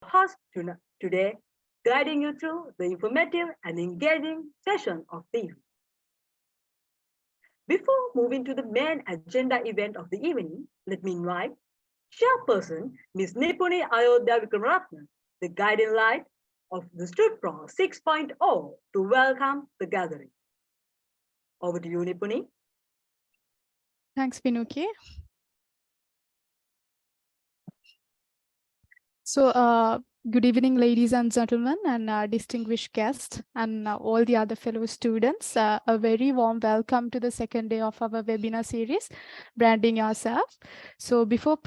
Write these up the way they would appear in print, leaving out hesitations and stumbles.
host today, guiding you through the informative and engaging session of the evening. Before moving to the main agenda event of the evening, let me invite Chairperson Ms. Nipuni Ayodhya Vikramaratne, the guiding light of the StudPro 6.0, to welcome the gathering. Over to you, Nipuni. Thanks, Pinuki. So, good evening, ladies and gentlemen, and distinguished guests, and all the other fellow students. A very warm welcome to the second day of our webinar series, Branding Yourself. So, before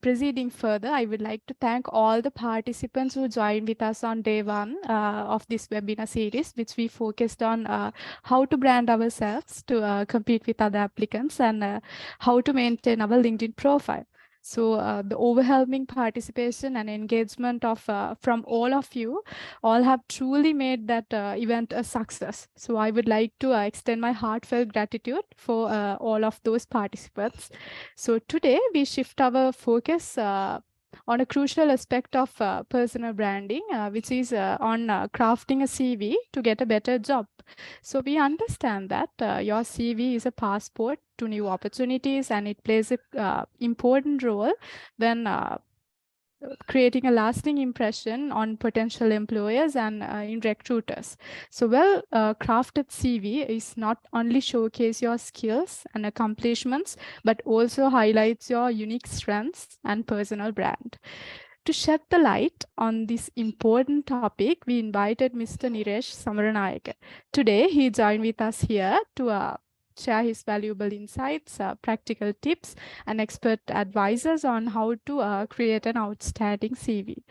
proceeding further, I would like to thank all the participants who joined with us on day one of this webinar series, which we focused on how to brand ourselves to compete with other applicants and how to maintain our LinkedIn profile. So the overwhelming participation and engagement of from all of you all have truly made that event a success. So I would like to extend my heartfelt gratitude for all of those participants. So today we shift our focus on a crucial aspect of personal branding, which is on crafting a CV to get a better job. So we understand that your CV is a passport to new opportunities, and it plays a important role when creating a lasting impression on potential employers and in recruiters. So crafted CV is not only showcase your skills and accomplishments, but also highlights your unique strengths and personal brand. To shed the light on this important topic, we invited Mr. Niresh Samaranayake. Today, he joined with us here to share his valuable insights, practical tips, and expert advices on how to create an outstanding CV.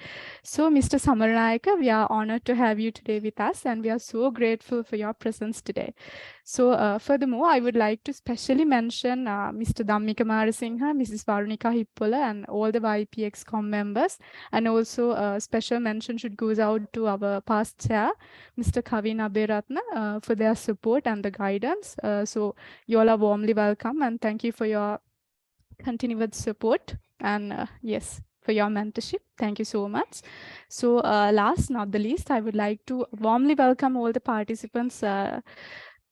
So, Mr. Samaranayake, we are honored to have you today with us, and we are so grateful for your presence today. So, furthermore, I would like to specially mention Mr. Dhammika Marasinghe, Mrs. Varunika Hippola, and all the YPXCom members. And also, a special mention should goes out to our past chair, Mr. Kavin Aberatna, for their support and the guidance. So, you all are warmly welcome, and thank you for your continued support. And yes, for your mentorship. Thank you so much. So, last not the least, I would like to warmly welcome all the participants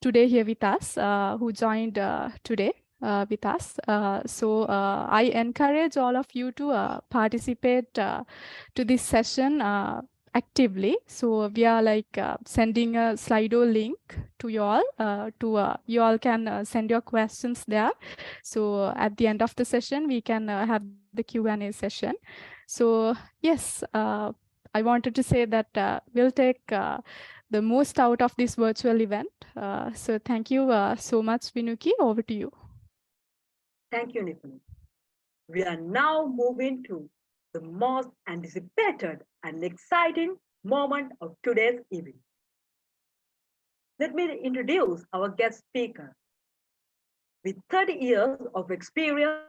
today here with us who joined today with us. So I encourage all of you to participate to this session actively. So we are like sending a Slido link to you all. You all can send your questions there. So at the end of the session, we can have the Q&A session. So yes, I wanted to say that we'll take the most out of this virtual event. So thank you so much, Vinuki. Over to you. Thank you, Nipuni. We are now moving to the most anticipated and exciting moment of today's evening. Let me introduce our guest speaker. With 30 years of experience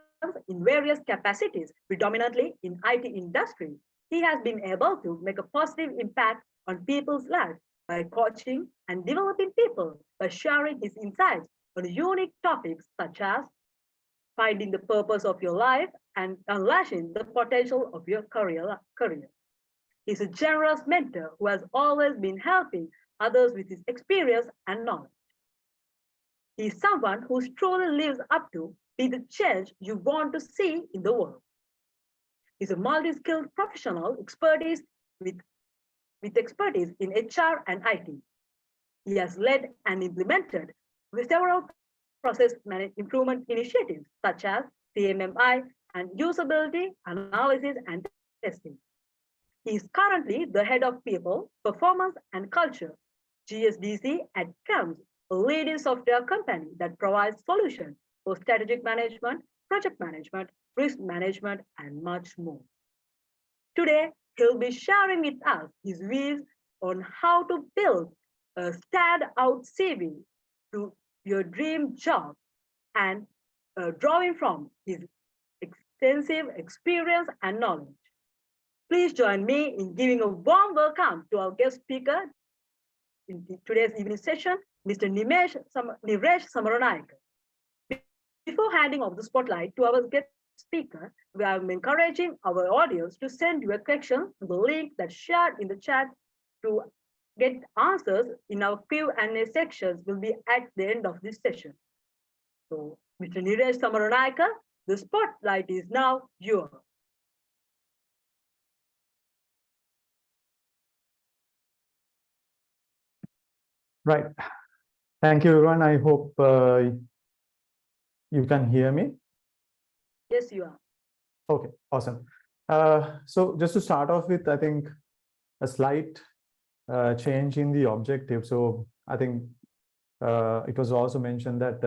in various capacities, predominantly in IT industry, he has been able to make a positive impact on people's lives by coaching and developing people by sharing his insights on unique topics such as finding the purpose of your life and unleashing the potential of your career. He's a generous mentor who has always been helping others with his experience and knowledge. He is someone who truly lives up to be the change you want to see in the world. He's a multi-skilled professional with expertise in HR and IT. He has led and implemented several process improvement initiatives such as PMMI and usability analysis and testing. He is currently the head of people, performance, and culture, GSDC at CAMS, a leading software company that provides solutions for strategic management, project management, risk management, and much more. Today, he'll be sharing with us his views on how to build a stand-out CV to your dream job and drawing from his extensive experience and knowledge. Please join me in giving a warm welcome to our guest speaker in today's evening session, Mr. Niresh Samaranayake. Before handing off the spotlight to our guest speaker, speaker, we are encouraging our audience to send your questions to the link that's shared in the chat to get answers in our Q&A sections will be at the end of this session. So, Mr. Neeraj Samaranayaka, the spotlight is now yours. Right. Thank you, everyone. I hope you can hear me. Yes, you are. Okay, awesome. So just to start off with, I think a slight change in the objective. So I think it was also mentioned that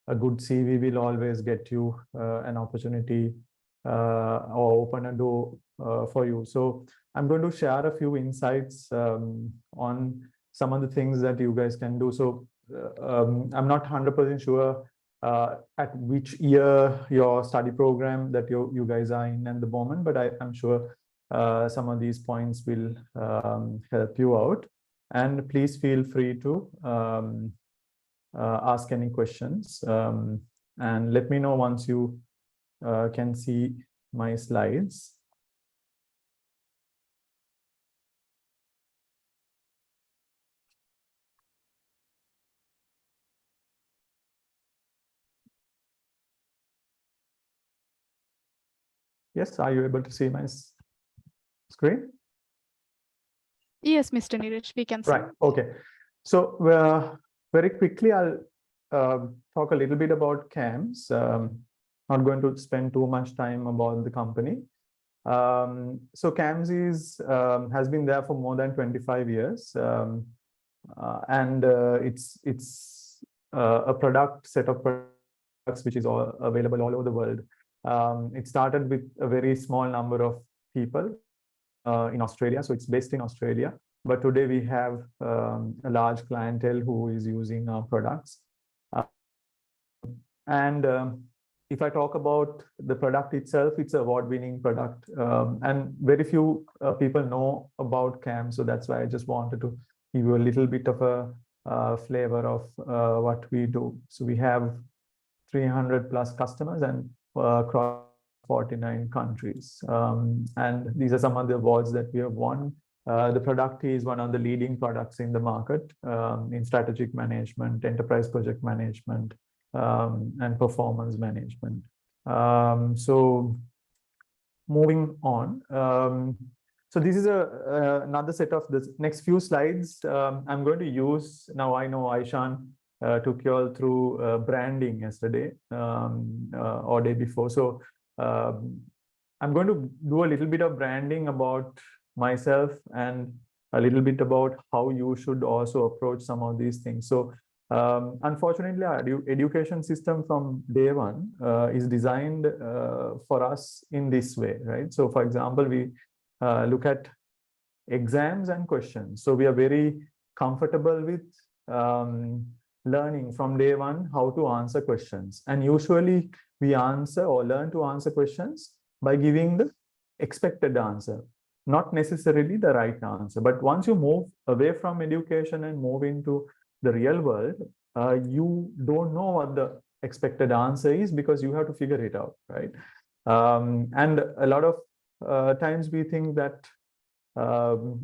a good CV will always get you an opportunity or open a door for you. So I'm going to share a few insights on some of the things that you guys can do. So I'm not 100% sure at which year your study program that you guys are in at the moment, but I'm sure some of these points will help you out. And please feel free to ask any questions and let me know once you can see my slides. Yes, are you able to see my screen? Yes, Mr. Neeraj, we can see. Right, okay. So very quickly, I'll talk a little bit about CAMS. Not going to spend too much time about the company. So CAMS has been there for more than 25 years. And it's a set of products which is available all over the world. It started with a very small number of people in Australia, so it's based in Australia. But today we have a large clientele who is using our products. And if I talk about the product itself, it's an award-winning product. And very few people know about CAMS, so that's why I just wanted to give you a little bit of a flavor of what we do. So we have 300 plus customers and across 49 countries. And these are some of the awards that we have won. The product is one of the leading products in the market in strategic management, enterprise project management, and performance management. So moving on. So this is another set of the next few slides I'm going to use. Now I know Aishan took you all through branding yesterday or day before. So I'm going to do a little bit of branding about myself and a little bit about how you should also approach some of these things. So unfortunately, our education system from day one is designed for us in this way, right? So for example, we look at exams and questions. So we are very comfortable with learning from day one how to answer questions. And usually we answer or learn to answer questions by giving the expected answer, not necessarily the right answer. But once you move away from education and move into the real world, you don't know what the expected answer is because you have to figure it out, right? And a lot of times we think that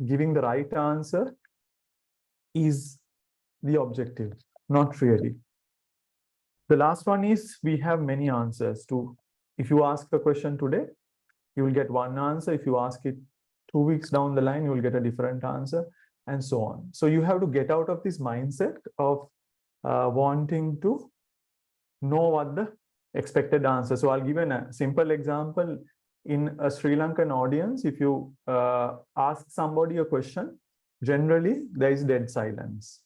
giving the right answer is the objective. Not really. The last one is we have many answers to. If you ask a question today, you will get one answer. If you ask it 2 weeks down the line, you will get a different answer, and so on. So you have to get out of this mindset of wanting to know what the expected answer. So I'll give a simple example. In a Sri Lankan audience, if you ask somebody a question, generally there is dead silence,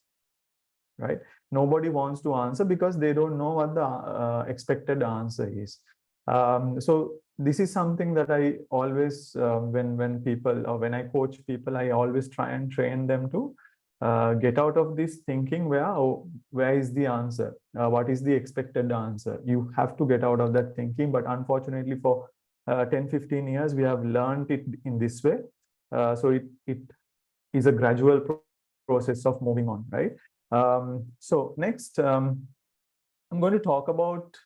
right? Nobody wants to answer because they don't know what the expected answer is. So this is something that I always, when people or when I coach people, I always try and train them to get out of this thinking where is the answer? What is the expected answer? You have to get out of that thinking. But unfortunately, for 10-15 years, we have learned it in this way. So it is a gradual process of moving on, right? So next, I'm going to talk about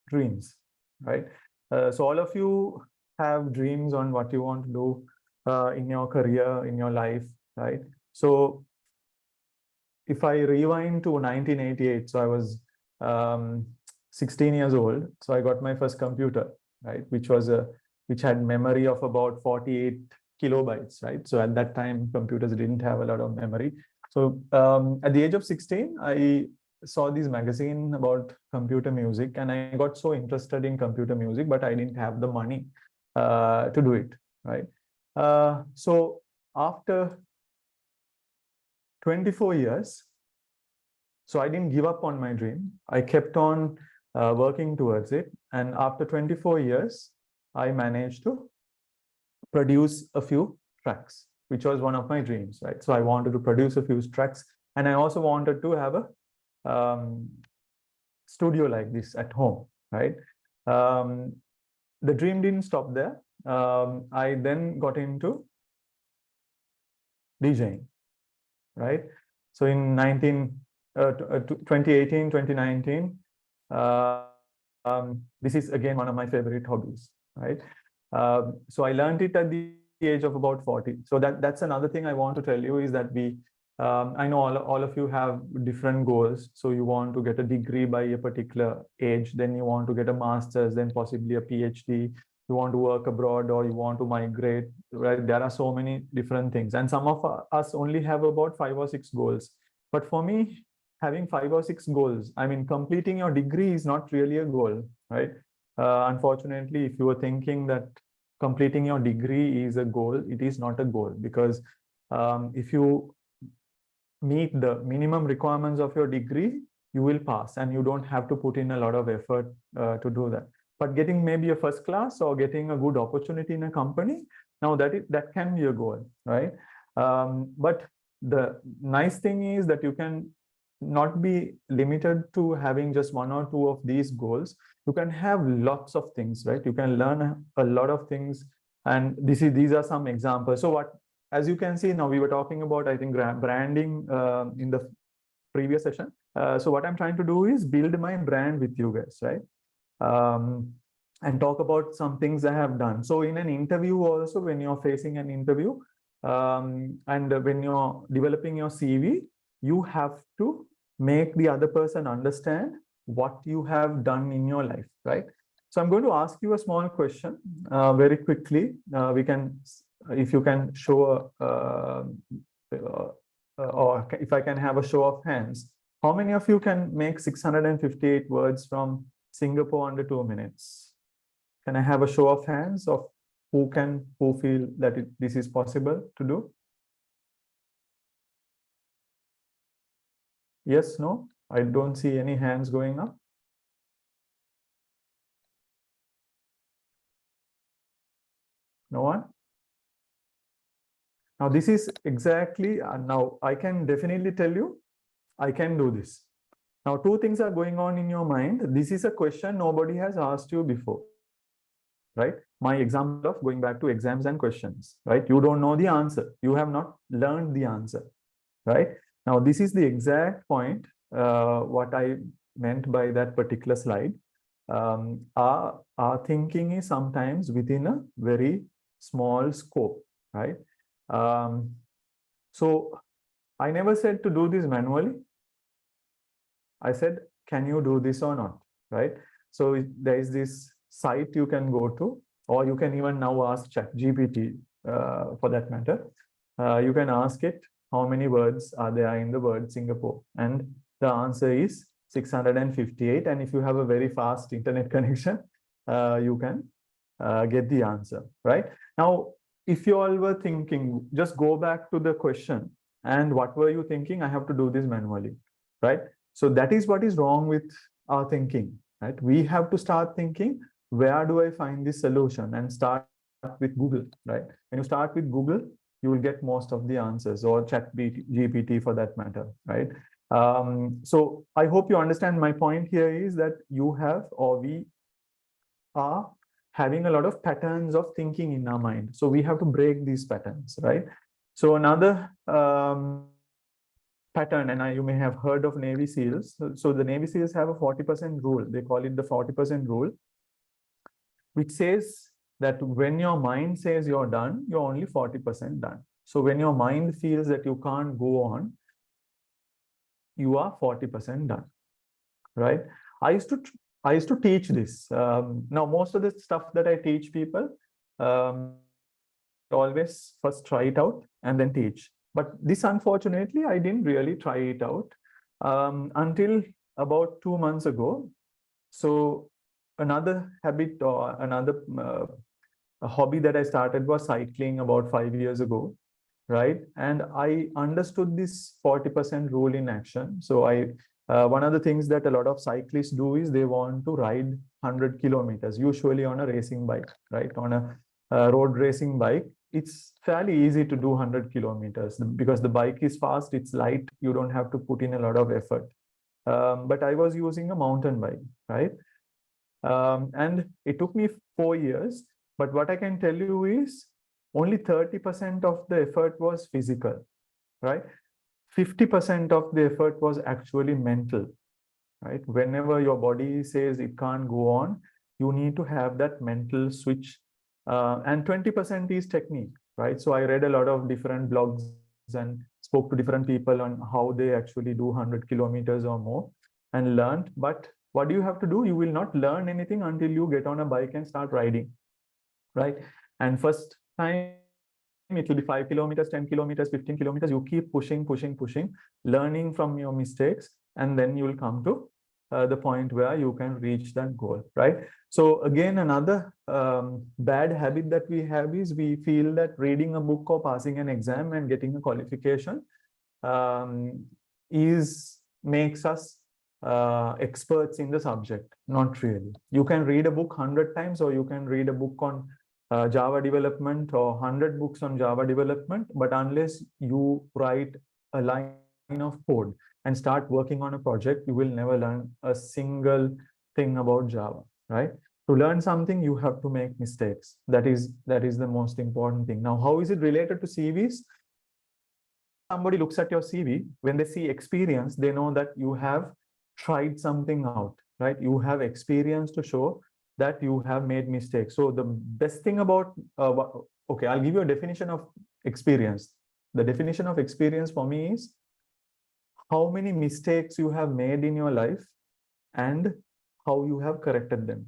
dreams, right? So all of you have dreams on what you want to do in your career, in your life, right? So if I rewind to 1988, so I was 16 years old. So I got my first computer, right? Which had memory of about 48 kilobytes, right? So at that time, computers didn't have a lot of memory. So at the age of 16, I saw this magazine about computer music, and I got so interested in computer music, but I didn't have the money to do it, right? So after 24 years, so I didn't give up on my dream. I kept on working towards it. And after 24 years, I managed to produce a few tracks, which was one of my dreams, right? So I wanted to produce a few tracks, and I also wanted to have a studio like this at home, right? The dream didn't stop there. I then got into DJing, right? So in 2018, 2019, this is again one of my favorite hobbies, right? So I learned it at the age of about 40. So that's another thing I want to tell you is that I know all of you have different goals. So you want to get a degree by a particular age, then you want to get a master's, then possibly a PhD. You want to work abroad or you want to migrate, right? There are so many different things. And some of us only have about 5 or 6 goals. But for me, having 5 or 6 goals, I mean, completing your degree is not really a goal, right? Unfortunately, if you are thinking that completing your degree is a goal, it is not a goal, because if you meet the minimum requirements of your degree, you will pass and you don't have to put in a lot of effort to do that. But getting maybe a first class or getting a good opportunity in a company, now that can be a goal, right? But the nice thing is that you can not be limited to having just 1 or 2 of these goals. You can have lots of things, right? You can learn a lot of things. And these are some examples. So as you can see now, we were talking about, I think, branding in the previous session. So what I'm trying to do is build my brand with you guys, right? And talk about some things I have done. So in an interview also, when you're facing an interview, and when you're developing your CV, you have to make the other person understand what you have done in your life, right? So I'm going to ask you a small question very quickly. If you can show, or if I can have a show of hands, how many of you can make 658 words from Singapore under 2 minutes? Can I have a show of hands of who feel that this is possible to do? Yes, no? I don't see any hands going up. No one? Now this is exactly, now I can definitely tell you, I can do this. Now 2 things are going on in your mind. This is a question nobody has asked you before, right? My example of going back to exams and questions, right? You don't know the answer. You have not learned the answer, right? Now this is the exact point, what I meant by that particular slide. Our thinking is sometimes within a very small scope, right? So I never said to do this manually. I said, can you do this or not, right? So there is this site you can go to, or you can even now ask ChatGPT for that matter. You can ask it, how many words are there in the word Singapore? And the answer is 658. And if you have a very fast internet connection, you can get the answer, right? Now, if you all were thinking, just go back to the question. And what were you thinking? I have to do this manually, right? So that is what is wrong with our thinking, right? We have to start thinking, where do I find this solution? And start with Google, right? When you start with Google, you will get most of the answers, or ChatGPT for that matter, right? So I hope you understand my point here is that you have, or we are having a lot of patterns of thinking in our mind. So we have to break these patterns, right? So another pattern, and you may have heard of Navy SEALs. So the Navy SEALs have a 40% rule. They call it the 40% rule. which says that when your mind says you're done, you're only 40% done. So when your mind feels that you can't go on, you are 40% done, right? I used to teach this. Now, most of the stuff that I teach people, always first try it out and then teach. But this, unfortunately, I didn't really try it out until about 2 months ago. So another habit or another a hobby that I started was cycling about 5 years ago, right? And I understood this 40% rule in action. So one of the things that a lot of cyclists do is they want to ride 100 kilometers, usually on a racing bike, right? On a road racing bike, it's fairly easy to do 100 kilometers because the bike is fast, it's light, you don't have to put in a lot of effort. But I was using a mountain bike, right? And it took me 4 years. But what I can tell you is only 30% of the effort was physical, right? 50% of the effort was actually mental, right? Whenever your body says it can't go on, you need to have that mental switch. And 20% is technique, right? So I read a lot of different blogs and spoke to different people on how they actually do 100 kilometers or more and learned. But what do you have to do? You will not learn anything until you get on a bike and start riding, right? And first time it will be 5 kilometers, 10 kilometers, 15 kilometers. You keep pushing, learning from your mistakes, and then you will come to the point where you can reach that goal, right? So again, another bad habit that we have is we feel that reading a book or passing an exam and getting a qualification makes us experts in the subject. Not really. You can read a book 100 times, or you can read a book on Java development or 100 books on Java development, but unless you write a line of code and start working on a project, you will never learn a single thing about Java, right? To learn something, you have to make mistakes. That is the most important thing. Now, how is it related to CVs? Somebody looks at your CV, when they see experience, they know that you have tried something out, right? You have experience to show that you have made mistakes. So the best thing about, okay, I'll give you a definition of experience. The definition of experience for me is how many mistakes you have made in your life and how you have corrected them,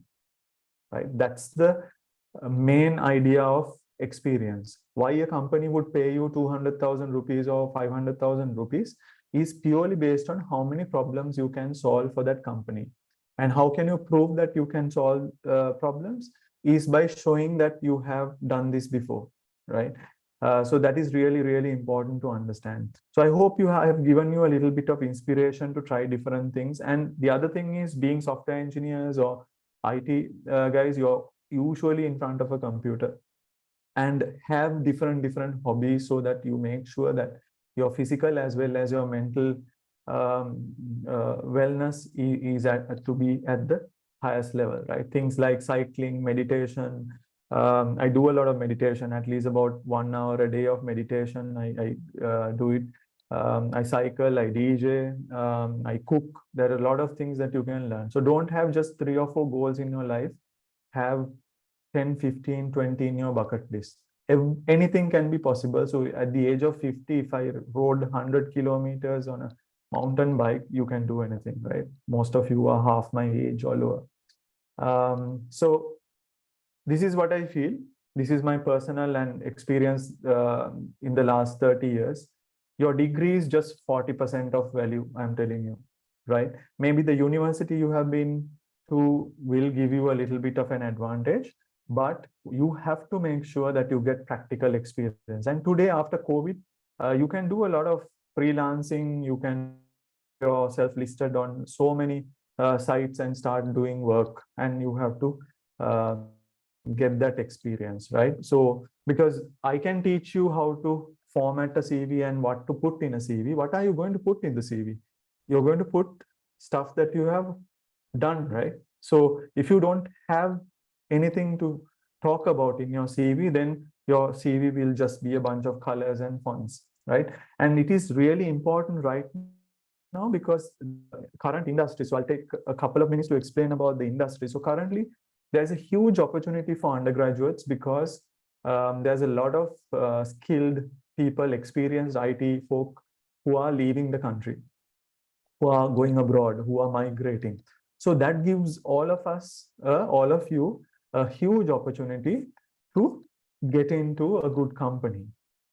right? That's the main idea of experience. Why a company would pay you 200,000 rupees or 500,000 rupees is purely based on how many problems you can solve for that company. And how can you prove that you can solve problems is by showing that you have done this before, right? So that is really, really important to understand. So I hope I have given you a little bit of inspiration to try different things. And the other thing is, being software engineers or IT guys, you're usually in front of a computer and have different hobbies, so that you make sure that your physical as well as your mental wellness is to be at the highest level, right? Things like cycling, meditation. I do a lot of meditation, at least about 1 hour a day of meditation. I do it. I cycle, I DJ, I cook. There are a lot of things that you can learn. So don't have just 3 or 4 goals in your life. Have 10, 15, 20 in your bucket list. Anything can be possible. So at the age of 50, if I rode 100 kilometers on a mountain bike, you can do anything, right? Most of you are half my age or lower. So this is what I feel. This is my personal and experience in the last 30 years. Your degree is just 40% of value, I'm telling you, right? Maybe the university you have been to will give you a little bit of an advantage, but you have to make sure that you get practical experience. And today, after COVID, you can do a lot of freelancing. You can yourself listed on so many sites and start doing work, and you have to get that experience, right? So because I can teach you how to format a CV and what to put in a CV, what are you going to put in the CV? You're going to put stuff that you have done, right? So if you don't have anything to talk about in your CV, then your CV will just be a bunch of colors and fonts, right? And it is really important right now because current industry. So I'll take a couple of minutes to explain about the industry. So currently, there's a huge opportunity for undergraduates because there's a lot of skilled people, experienced IT folk who are leaving the country, who are going abroad, who are migrating. So that gives all of us, all of you, a huge opportunity to get into a good company.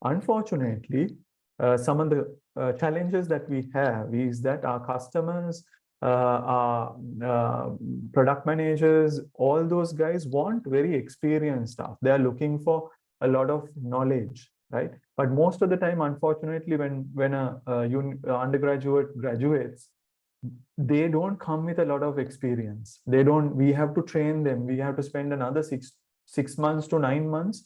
Unfortunately, some of the challenges that we have is that our customers, our product managers, all those guys want very experienced staff. They are looking for a lot of knowledge, right? But most of the time, unfortunately, when a undergraduate graduates, they don't come with a lot of experience. They don't. We have to train them. We have to spend another six months to 9 months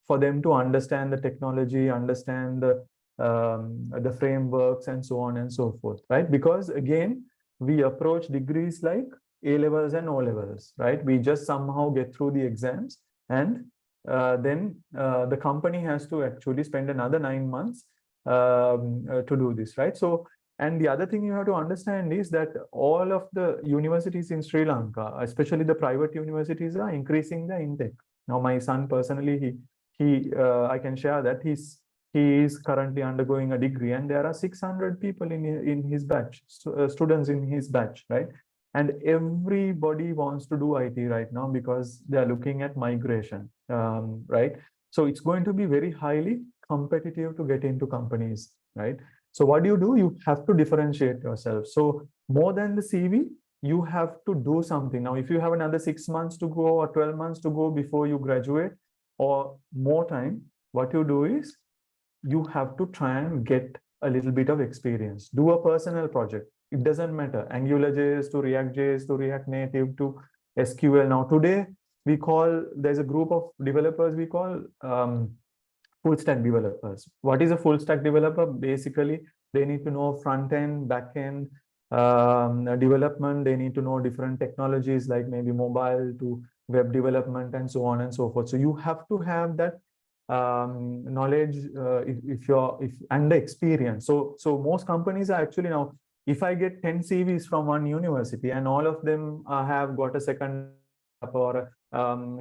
for them to understand the technology, understand the frameworks, and so on and so forth, right? Because again, we approach degrees like A levels and O levels, right? We just somehow get through the exams, and then the company has to actually spend another 9 months to do this, right? So, and the other thing you have to understand is that all of the universities in Sri Lanka, especially the private universities, are increasing the intake. Now, my son personally, I can share that he is currently undergoing a degree, and there are 600 people in his batch, students in his batch, right? And everybody wants to do IT right now because they are looking at migration, right? So it's going to be very highly competitive to get into companies, right? So what do? You have to differentiate yourself. So more than the CV, you have to do something. Now, if you have another 6 months to go or 12 months to go before you graduate, or more time, what you do is you have to try and get a little bit of experience. Do a personal project. It doesn't matter. AngularJS to React.js to React Native to SQL. Now, today, there's a group of developers we call full stack developers. What is a full stack developer? Basically, they need to know front end, back end, development. They need to know different technologies like maybe mobile to web development and so on and so forth. So you have to have that knowledge and the experience. So most companies are actually now, if I get 10 CVs from one university and all of them have got a second or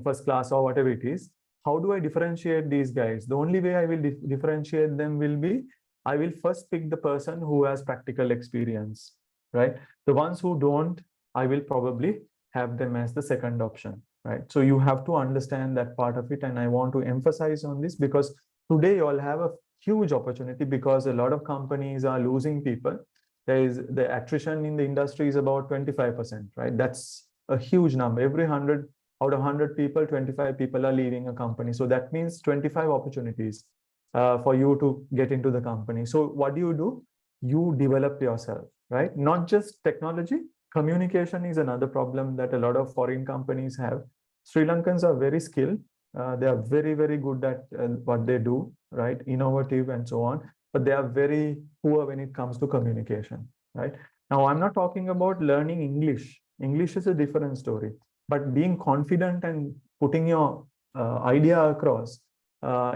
first class or whatever it is, how do I differentiate these guys? The only way I will differentiate them will be, I will first pick the person who has practical experience, right? The ones who don't, I will probably have them as the second option, right? So you have to understand that part of it. And I want to emphasize on this because today you all have a huge opportunity because a lot of companies are losing people. The attrition in the industry is about 25%, right? That's a huge number. Every 100 out of 100 people, 25 people are leaving a company. So that means 25 opportunities for you to get into the company. So what do? You develop yourself, right? Not just technology. Communication is another problem that a lot of foreign companies have. Sri Lankans are very skilled. They are very, very good at what they do, right? Innovative and so on. But they are very poor when it comes to communication, right? Now, I'm not talking about learning English. English is a different story. But being confident and putting your idea across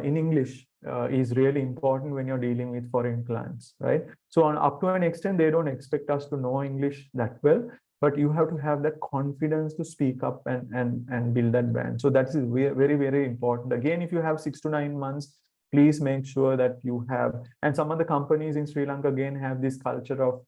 in English is really important when you're dealing with foreign clients, right? So up to an extent, they don't expect us to know English that well, but you have to have that confidence to speak up and build that brand. So that's very, very important. Again, if you have 6 to 9 months, please make sure that you have, and some of the companies in Sri Lanka again have this culture of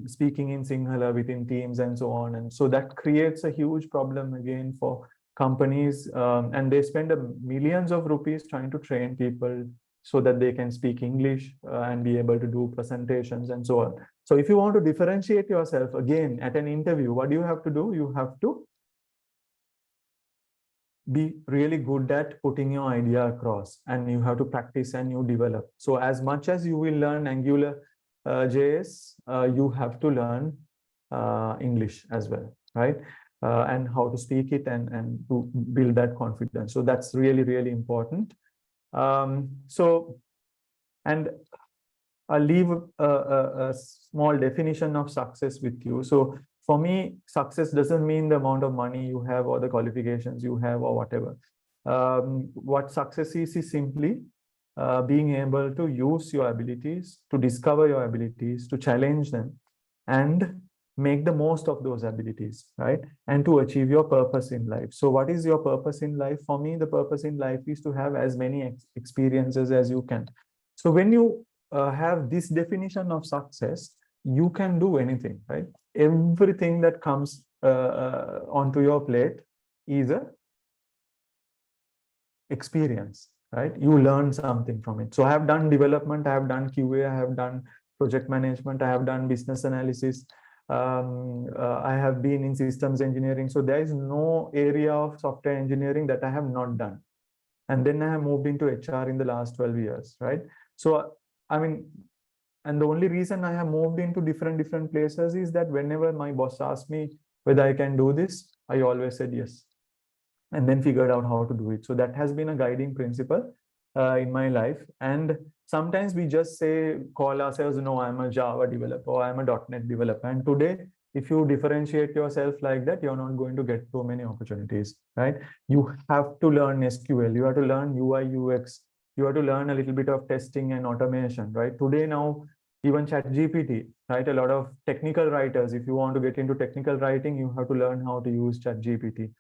speaking in Sinhala within teams and so on. And so that creates a huge problem again for companies, and they spend millions of rupees trying to train people so that they can speak English and be able to do presentations and so on. So if you want to differentiate yourself again at an interview, what do? You have to be really good at putting your idea across, and you have to practice and you develop. So as much as you will learn Angular JS, you have to learn English as well, right? And how to speak it and to build that confidence. So that's really, really important. So, and I'll leave a small definition of success with you. So for me, success doesn't mean the amount of money you have or the qualifications you have or whatever. What success is simply being able to use your abilities, to discover your abilities, to challenge them, and make the most of those abilities, right? And to achieve your purpose in life. So what is your purpose in life? For me, the purpose in life is to have as many experiences as you can. So when you have this definition of success, you can do anything, right? Everything that comes onto your plate is a experience, right? You learn something from it. So I have done development, I have done QA, I have done project management, I have done business analysis, I have been in systems engineering. So there is no area of software engineering that I have not done. And then I have moved into HR in the last 12 years, right? So, I mean, and the only reason I have moved into different places is that whenever my boss asked me whether I can do this, I always said yes, and then figured out how to do it. So that has been a guiding principle in my life. And sometimes we just say, call ourselves, no, I'm a Java developer, or I'm a .NET developer. And today, if you differentiate yourself like that, you're not going to get too many opportunities, right? You have to learn SQL, you have to learn UI, UX, you have to learn a little bit of testing and automation, right? Today now, even ChatGPT, right? A lot of technical writers, if you want to get into technical writing, you have to learn how to use ChatGPT.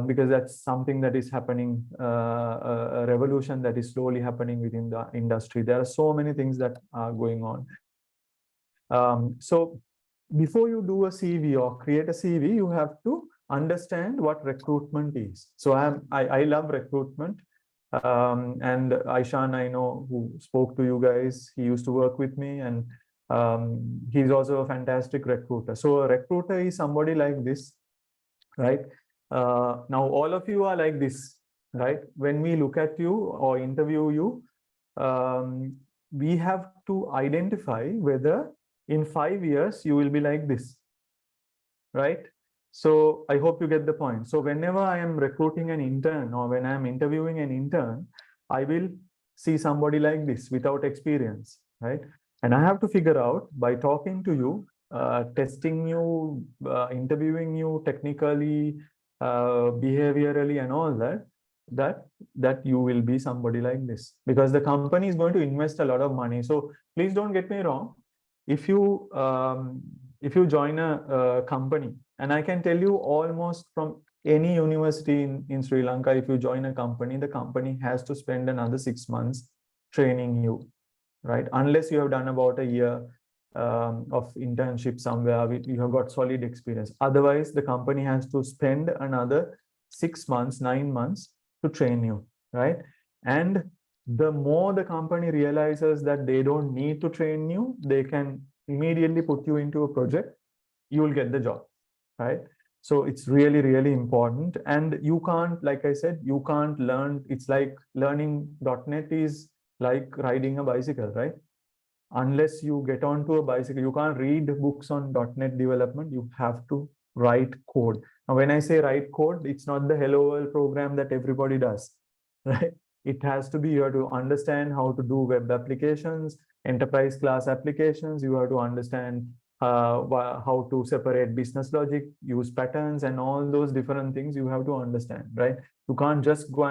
Because that's something that is happening, a revolution that is slowly happening within the industry. There are so many things that are going on. So before you do a CV or create a CV, you have to understand what recruitment is. So I love recruitment. And Aishan, I know, who spoke to you guys, he used to work with me, and he's also a fantastic recruiter. So a recruiter is somebody like this, right? Now all of you are like this, right? When we look at you or interview you, we have to identify whether in 5 years you will be like this, right? So I hope you get the point. So whenever I am recruiting an intern or when I'm interviewing an intern, I will see somebody like this without experience, right? And I have to figure out by talking to you, testing you, interviewing you technically, behaviorally, and all that you will be somebody like this, because the company is going to invest a lot of money. So please don't get me wrong. If you join a company, and I can tell you almost from any university in Sri Lanka, if you join a company, the company has to spend another 6 months training you, right? Unless you have done about a year of internship somewhere, you have got solid experience. Otherwise, the company has to spend another 6 months, 9 months to train you, right? And the more the company realizes that they don't need to train you, they can immediately put you into a project, you will get the job, right? So it's really, really important. And you can't, like I said, you can't learn. It's like learning .NET is like riding a bicycle, right? Unless you get onto a bicycle, you can't read books on .NET development. You have to write code. Now, when I say write code, it's not the hello world program that everybody does, right? It has to be, you have to understand how to do web applications, enterprise class applications. You have to understand how to separate business logic, use patterns, and all those different things you have to understand, right? You can't just go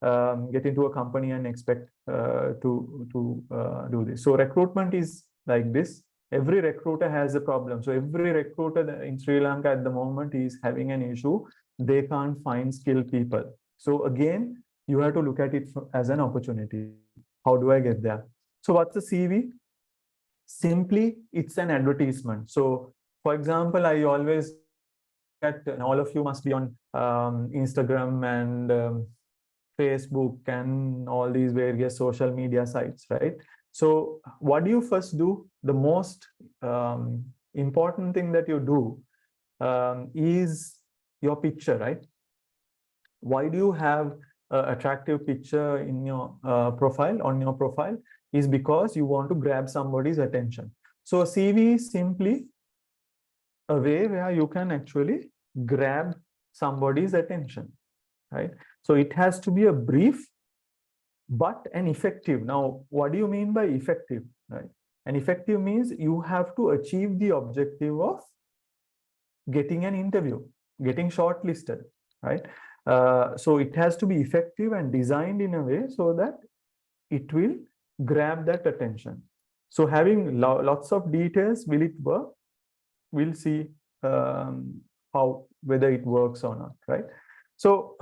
and get into a company and expect to do this. So recruitment is like this. Every recruiter has a problem. So every recruiter in Sri Lanka at the moment is having an issue. They can't find skilled people. So again, you have to look at it as an opportunity. How do I get there? So what's a CV? Simply, it's an advertisement. So for example, I always get, and all of you must be on Instagram and Facebook and all these various social media sites, right? So what do you first do? The most important thing that you do is your picture, right? Why do you have an attractive picture in your profile, on your profile? Is because you want to grab somebody's attention. So a CV is simply a way where you can actually grab somebody's attention, right? So it has to be a brief, but an effective. Now, what do you mean by effective, right? And effective means you have to achieve the objective of getting an interview, getting shortlisted, right? So it has to be effective and designed in a way so that it will grab that attention. So having lots of details, will it work? we'll see whether it works or not, right? So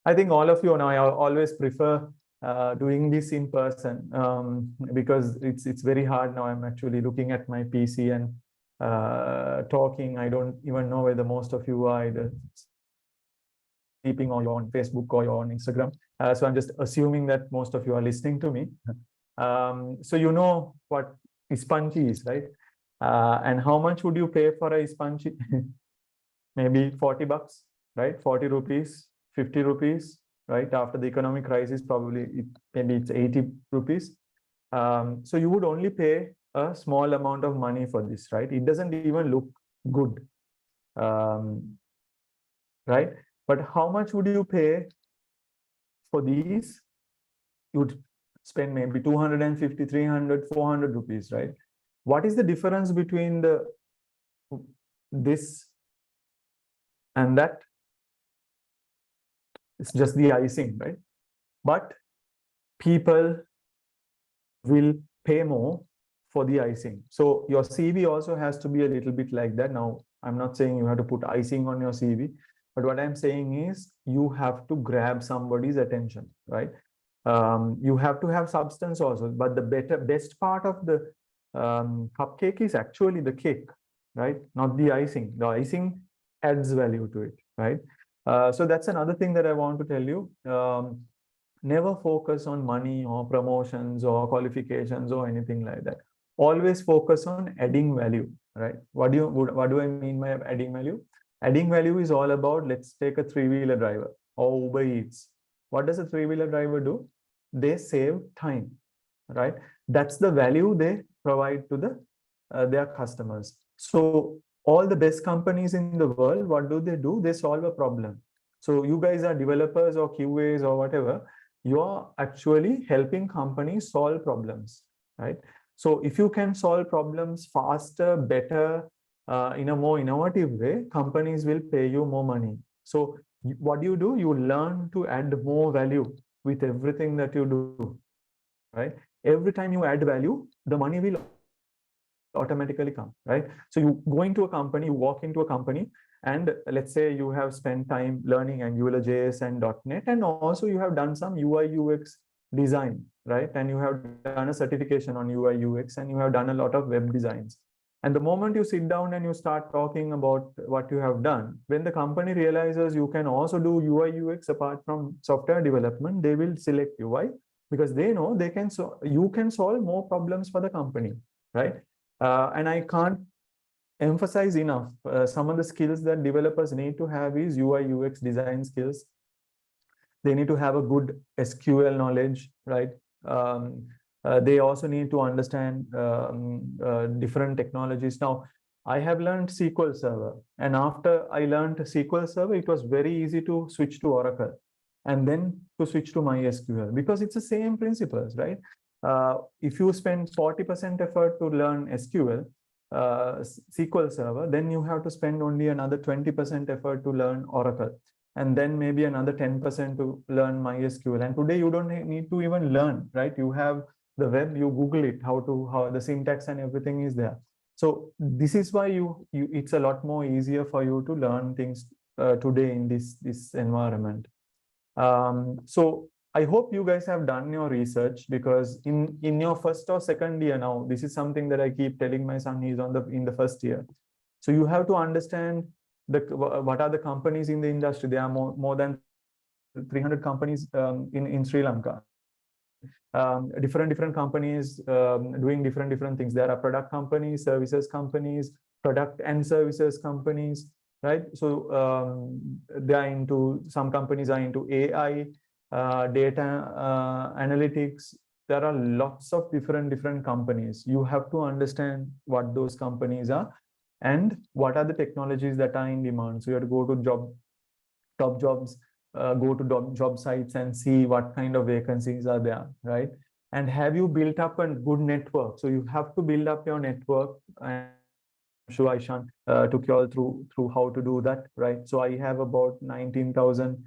I think all of you know, I always prefer doing this in person because it's very hard now. I'm actually looking at my PC and talking. I don't even know whether most of you are either sleeping or you're on Facebook or you're on Instagram. So I'm just assuming that most of you are listening to me. So you know what Ispanchi is, right? And how much would you pay for a Ispanchi? Maybe 40 bucks, right? 40 rupees, 50 rupees, right? After the economic crisis, probably maybe it's 80 rupees. So you would only pay a small amount of money for this, right? It doesn't even look good, right? But how much would you pay for these? You'd spend maybe 250, 300, 400 rupees, right? What is the difference between this and that? It's just the icing, right? But people will pay more for the icing. So your CV also has to be a little bit like that. Now, I'm not saying you have to put icing on your CV, but what I'm saying is you have to grab somebody's attention, right? You have to have substance also, but the best part of the cupcake is actually the cake, right? Not the icing. The icing adds value to it, right? So that's another thing that I want to tell you. Never focus on money or promotions or qualifications or anything like that. Always focus on adding value, right? What do I mean by adding value? Adding value is all about, let's take a three-wheeler driver or Uber Eats. What does a three-wheeler driver do? They save time, right? That's the value they provide to their customers. So all the best companies in the world, what do? They solve a problem. So you guys are developers or QAs or whatever, you're actually helping companies solve problems, right? So if you can solve problems faster, better, in a more innovative way, companies will pay you more money. So what do? You learn to add more value with everything that you do, right? Every time you add value, the money will automatically come, right? So you go into a company, you walk into a company, and let's say you have spent time learning Angular JS and .NET, and also you have done some UI UX design, right? And you have done a certification on UI UX, and you have done a lot of web designs. And the moment you sit down and you start talking about what you have done, when the company realizes you can also do UI UX apart from software development, they will select you. Why? Because they know you can solve more problems for the company, right? And I can't emphasize enough, some of the skills that developers need to have is UI UX design skills. They need to have a good SQL knowledge, right? They also need to understand different technologies. Now, I have learned SQL Server, and after I learned SQL Server, it was very easy to switch to Oracle and then to switch to MySQL because it's the same principles, right? If you spend 40% effort to learn SQL, SQL Server, then you have to spend only another 20% effort to learn Oracle, and then maybe another 10% to learn MySQL. And today you don't need to even learn, right? You have the web, you Google it, how the syntax and everything is there. So this is why it's a lot more easier for you to learn things today in this environment. So I hope you guys have done your research, because in your first or second year now, this is something that I keep telling my son. He's in the first year. So you have to understand what are the companies in the industry. There are more than 300 companies in Sri Lanka. Different companies doing different things. There are product companies, services companies, product and services companies, right? So some companies are into AI, data analytics. There are lots of different companies. You have to understand what those companies are and what are the technologies that are in demand. So you have to go to top jobs, go to job sites and see what kind of vacancies are there, right? And have you built up a good network? So you have to build up your network. I'm sure Aishan took you all through how to do that, right? So I have about 19,000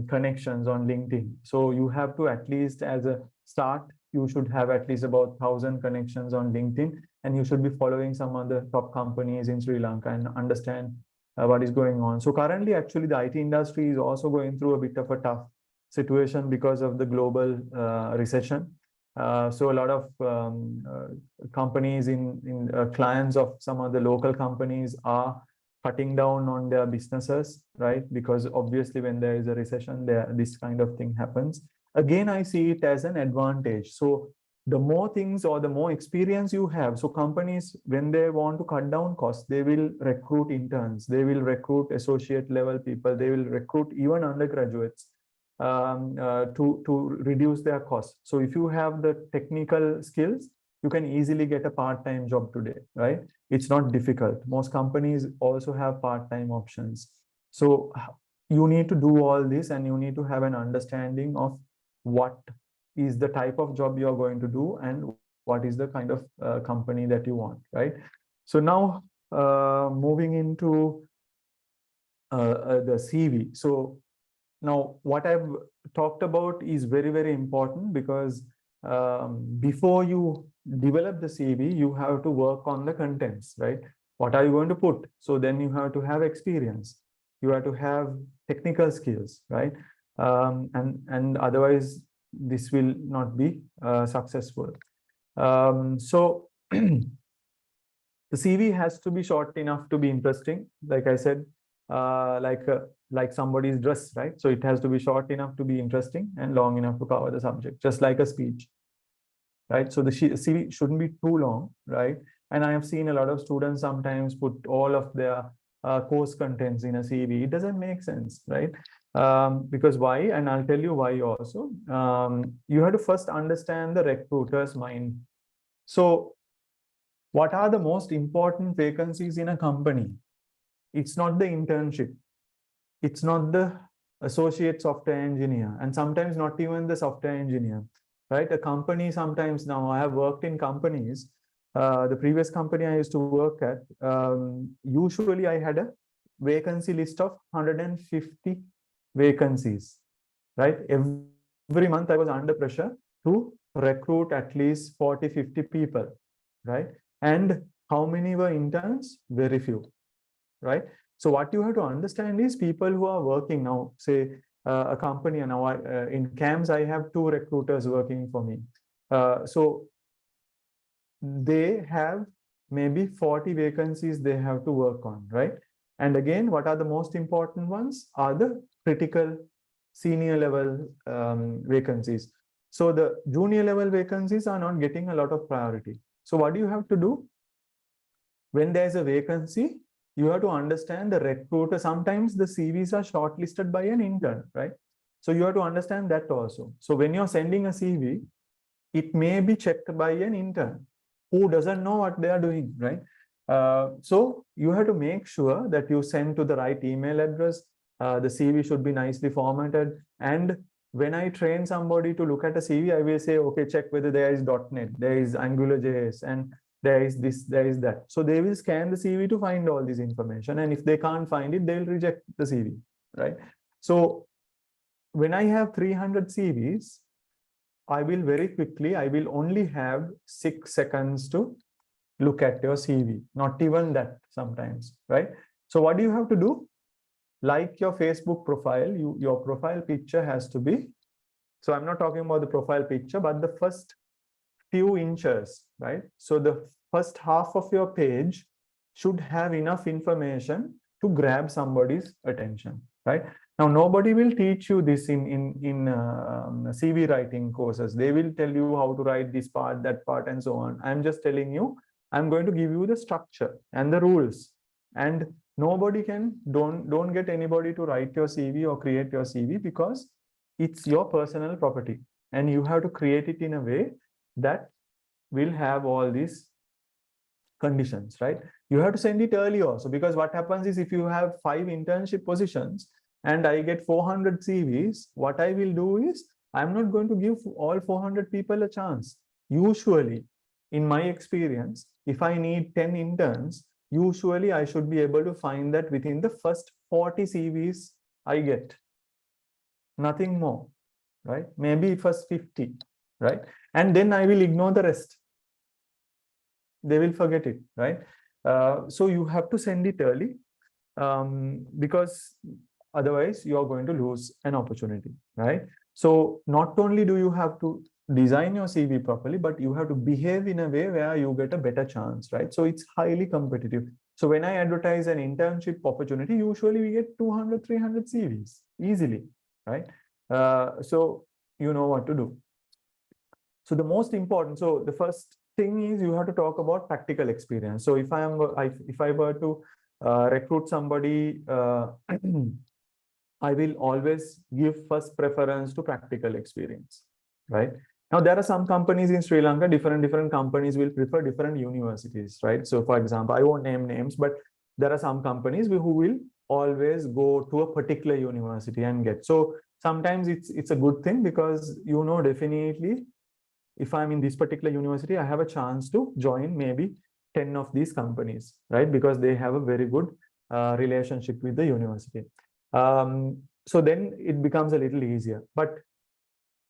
connections on LinkedIn. So you have to, at least as a start, you should have at least about 1,000 connections on LinkedIn, and you should be following some other top companies in Sri Lanka and understand what is going on. So currently, actually, the IT industry is also going through a bit of a tough situation because of the global recession. So a lot of companies in clients of some of the local companies are cutting down on their businesses, right? Because obviously when there is a recession, this kind of thing happens. Again, I see it as an advantage. So the more things or the more experience you have, so companies, when they want to cut down costs, they will recruit interns, they will recruit associate level people, they will recruit even undergraduates to reduce their costs. So if you have the technical skills, you can easily get a part-time job today, right? It's not difficult. Most companies also have part-time options. So you need to do all this, and you need to have an understanding of what is the type of job you're going to do and what is the kind of company that you want, right? So now moving into the CV. So now what I've talked about is very, very important, because before you develop the CV, you have to work on the contents, right? What are you going to put? So then you have to have experience. You have to have technical skills, right? And otherwise, this will not be successful. So the CV has to be short enough to be interesting. Like I said, like somebody's dress, right? So it has to be short enough to be interesting and long enough to cover the subject, just like a speech, right? So the CV shouldn't be too long, right? And I have seen a lot of students sometimes put all of their course contents in a CV. It doesn't make sense, right? Because why? And I'll tell you why also. You have to first understand the recruiter's mind. So what are the most important vacancies in a company? It's not the internship. It's not the associate software engineer, and sometimes not even the software engineer, right? A company sometimes, now I have worked in companies, the previous company I used to work at, usually I had a vacancy list of 150 vacancies, right? Every month I was under pressure to recruit at least 40, 50 people, right? And how many were interns? Very few, right? So what you have to understand is people who are working now, say a company, and now in CAMS, I have 2 recruiters working for me. So they have maybe 40 vacancies they have to work on, right? And again, what are the most important ones are the critical senior level vacancies. So the junior level vacancies are not getting a lot of priority. So what do you have to do? When there's a vacancy, you have to understand the recruiter. Sometimes the CVs are shortlisted by an intern, right? So you have to understand that also. So when you're sending a CV, it may be checked by an intern who doesn't know what they are doing, right? So you have to make sure that you send to the right email address. The CV should be nicely formatted. And when I train somebody to look at a CV, I will say, okay, check whether there is .NET, there is AngularJS, and there is this, there is that. So they will scan the CV to find all this information. And if they can't find it, they'll reject the CV, right? So when I have 300 CVs, I will only have 6 seconds to look at your CV, not even that sometimes, right? So what do you have to do? Like your Facebook profile, your profile picture has to be, so I'm not talking about the profile picture, but the first few inches, right? So the first half of your page should have enough information to grab somebody's attention, right? Now, nobody will teach you this in CV writing courses. They will tell you how to write this part, that part, and so on. I'm just telling you, I'm going to give you the structure and the rules. And nobody can, don't get anybody to write your CV or create your CV, because it's your personal property. And you have to create it in a way that will have all these conditions, right? You have to send it early also, because what happens is if you have 5 internship positions and I get 400 CVs, what I will do is I'm not going to give all 400 people a chance. Usually, in my experience, if I need 10 interns, usually I should be able to find that within the first 40 CVs I get. Nothing more, right? Maybe first 50, right? and then I will ignore the rest. They will forget it, right? So you have to send it early, because otherwise you are going to lose an opportunity, right? So not only do you have to design your CV properly, but you have to behave in a way where you get a better chance, right? So it's highly competitive. So when I advertise an internship opportunity, usually we get 200, 300 CVs easily, right? So you know what to do. So the most important, so the first thing is you have to talk about practical experience. So if I were to recruit somebody, I will always give first preference to practical experience, right? Now, there are some companies in Sri Lanka, different companies will prefer different universities, right? So for example, I won't name names, but there are some companies who will always go to a particular university and get. So sometimes it's a good thing, because you know definitely if I'm in this particular university, I have a chance to join maybe 10 of these companies, right? Because they have a very good relationship with the university. So then it becomes a little easier, but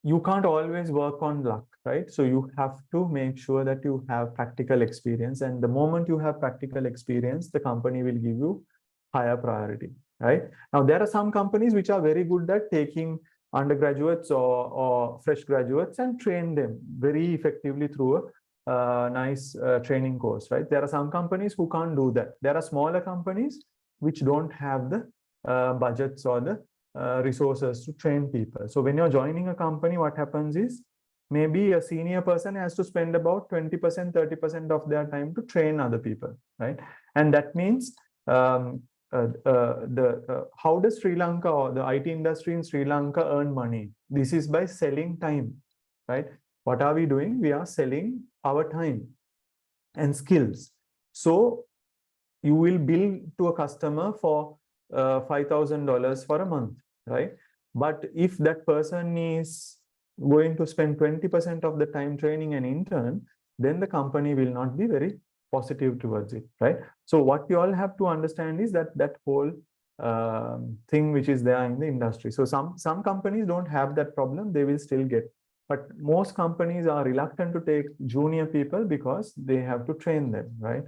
you can't always work on luck, right? So you have to make sure that you have practical experience. And the moment you have practical experience, the company will give you higher priority, right? Now, there are some companies which are very good at taking undergraduates or fresh graduates and train them very effectively through a nice training course, right? There are some companies who can't do that. There are smaller companies which don't have the budgets or the resources to train people. So when you're joining a company, what happens is maybe a senior person has to spend about 20%, 30% of their time to train other people, right? And that means how does Sri Lanka or the IT industry in Sri Lanka earn money? This is by selling time, right? What are we doing? We are selling our time and skills. So you will bill to a customer for $5,000 for a month, right? But if that person is going to spend 20% of the time training an intern, then the company will not be very positive towards it, right? So what you all have to understand is that whole thing which is there in the industry. So some companies don't have that problem, they will still get. But most companies are reluctant to take junior people because they have to train them, right?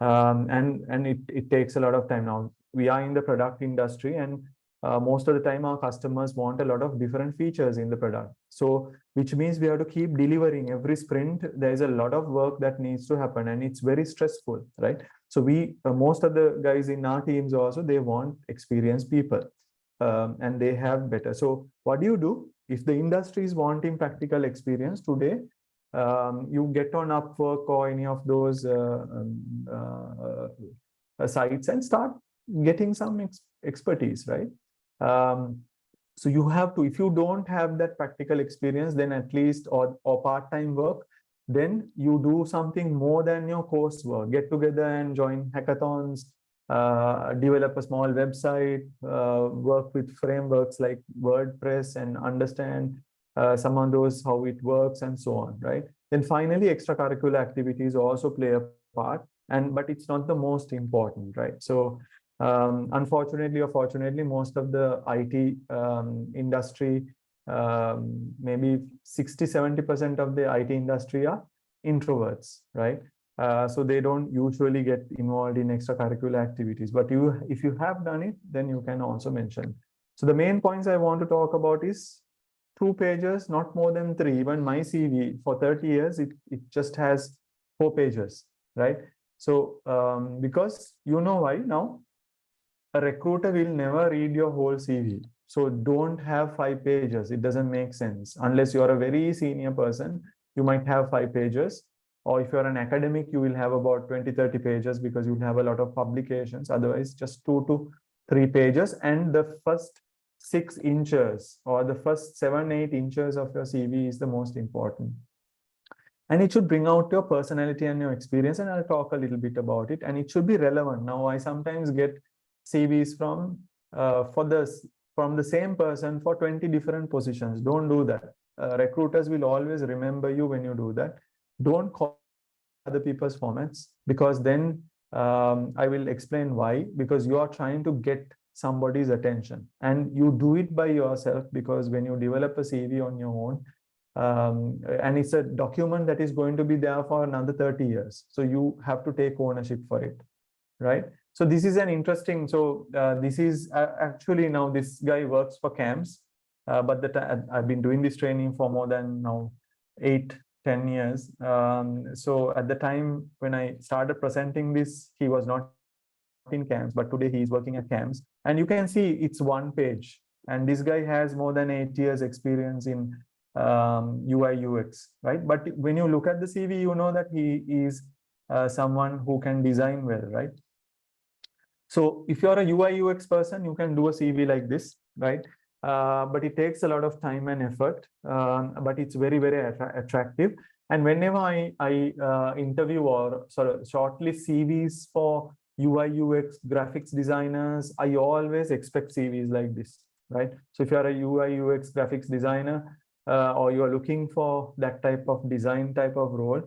And it takes a lot of time. Now we are in the product industry, and most of the time our customers want a lot of different features in the product. So which means we have to keep delivering every sprint. There's a lot of work that needs to happen, and it's very stressful, right? So we most of the guys in our teams also, they want experienced people, and they have better. So what do if the industry is wanting practical experience today? You get on Upwork or any of those sites and start getting some expertise, right? So you have to, if you don't have that practical experience, then at least, or part-time work, then you do something more than your coursework. Get together and join hackathons, develop a small website, work with frameworks like WordPress and understand some of those, how it works and so on, right? Then finally, extracurricular activities also play a part, but it's not the most important, right? So unfortunately or fortunately, most of the IT industry, maybe 60–70% of the IT industry are introverts, right? So they don't usually get involved in extracurricular activities, but if you have done it, then you can also mention. So the main points I want to talk about is 2 pages, not more than 3. Even my CV for 30 years, it just has 4 pages, right? So because you know why now? A recruiter will never read your whole CV. So don't have 5 pages. It doesn't make sense. Unless you're a very senior person, you might have 5 pages. Or if you're an academic, you will have about 20–30 pages because you'll have a lot of publications. Otherwise, just 2 to 3 pages. And the first 6 inches or the first 7–8 inches of your CV is the most important. And it should bring out your personality and your experience. And I'll talk a little bit about it. And it should be relevant. Now, I sometimes get CVs from the same person for 20 different positions. Don't do that. Recruiters will always remember you when you do that. Don't copy other people's formats, because then I will explain why. Because you are trying to get somebody's attention, and you do it by yourself, because when you develop a CV on your own, And it's a document that is going to be there for another 30 years. So you have to take ownership for it, right? So this is an interesting, so this is actually now this guy works for CAMS, but I've been doing this training for more than now 8-10 years. So at the time when I started presenting this, he was not in CAMS, but today he is working at CAMS. And you can see it's one page. And this guy has more than 8 years experience in UI UX, right? But when you look at the CV, you know that he is someone who can design well, right? So if you're a UI UX person, you can do a CV like this, right? But it takes a lot of time and effort, but it's very, very attractive. And whenever I interview or sort of shortlist CVs for UI UX graphics designers, I always expect CVs like this, right? So if you're a UI UX graphics designer, or you're looking for that type of design type of role,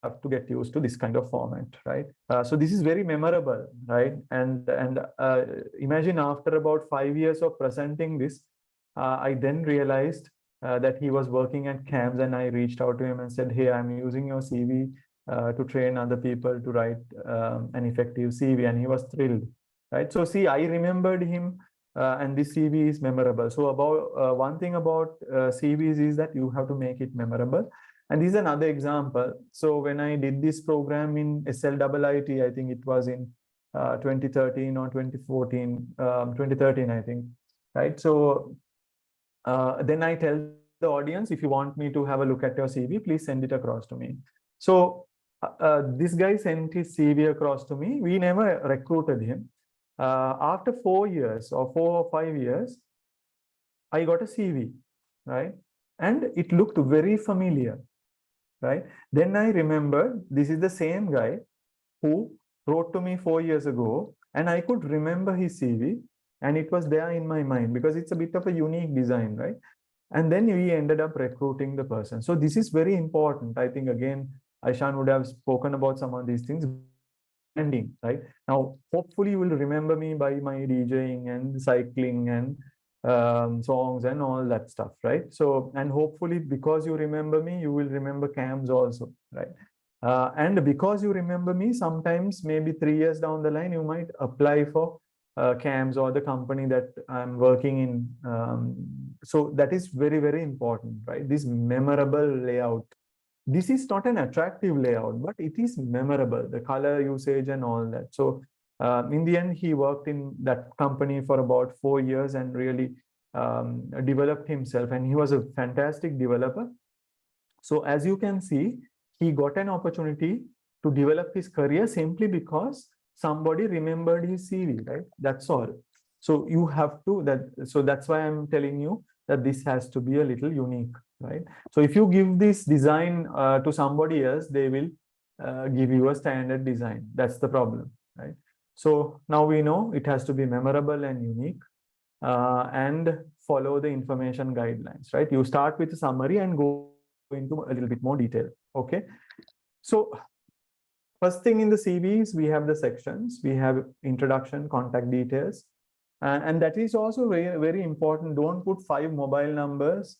have to get used to this kind of format, right? So this is very memorable, right? And imagine after about 5 years of presenting this, I then realized that he was working at CAMS, and I reached out to him and said, hey, I'm using your CV to train other people to write an effective CV, and he was thrilled, right? So see, I remembered him, and this CV is memorable. So about one thing about CVs is that you have to make it memorable. And this is another example. So when I did this program in SLIIT, I think it was in 2013 or 2014, 2013, I think, right? So then I tell the audience, if you want me to have a look at your CV, please send it across to me. So this guy sent his CV across to me. We never recruited him. After 4 years or 4 or 5 years, I got a CV, right? And it looked very familiar, right? Then I remembered this is the same guy who wrote to me 4 years ago, and I could remember his CV, and it was there in my mind because it's a bit of a unique design, right? And then we ended up recruiting the person. So this is very important. I think, again, Aishan would have spoken about some of these things. Ending, right? Now, hopefully you will remember me by my DJing and cycling and songs and all that stuff, right? So, and hopefully because you remember me, you will remember CAMS also, right? And because you remember me, sometimes maybe 3 years down the line, you might apply for CAMS or the company that I'm working in. So that is very, very important, right? This memorable layout. This is not an attractive layout, but it is memorable, the color usage and all that. So in the end, he worked in that company for about 4 years and really developed himself, and he was a fantastic developer. So as you can see, he got an opportunity to develop his career simply because somebody remembered his CV, right? That's all. So you have to, so that's why I'm telling you that this has to be a little unique, right? So if you give this design to somebody else, they will give you a standard design. That's the problem, right? So now we know it has to be memorable and unique, and follow the information guidelines, right? You start with a summary and go into a little bit more detail, okay? So first thing in the CVs, we have the sections. We have introduction, contact details, and that is also very, very important. Don't put 5 mobile numbers,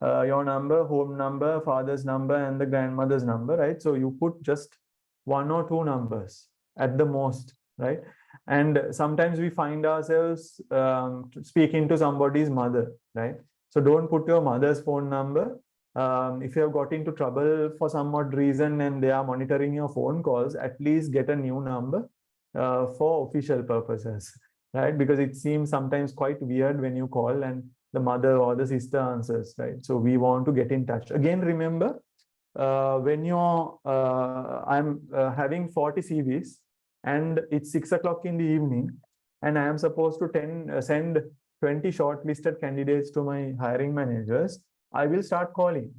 your number, home number, father's number, and the grandmother's number, right? So you put just 1 or 2 numbers at the most, right? And sometimes we find ourselves speaking to somebody's mother, right? So don't put your mother's phone number. If you have got into trouble for some odd reason and they are monitoring your phone calls, at least get a new number for official purposes, right? Because it seems sometimes quite weird when you call and the mother or the sister answers, right? So we want to get in touch. Again, remember, when you're, I'm having 40 CVs and it's 6 o'clock in the evening, and I am supposed to send 20 shortlisted candidates to my hiring managers, I will start calling,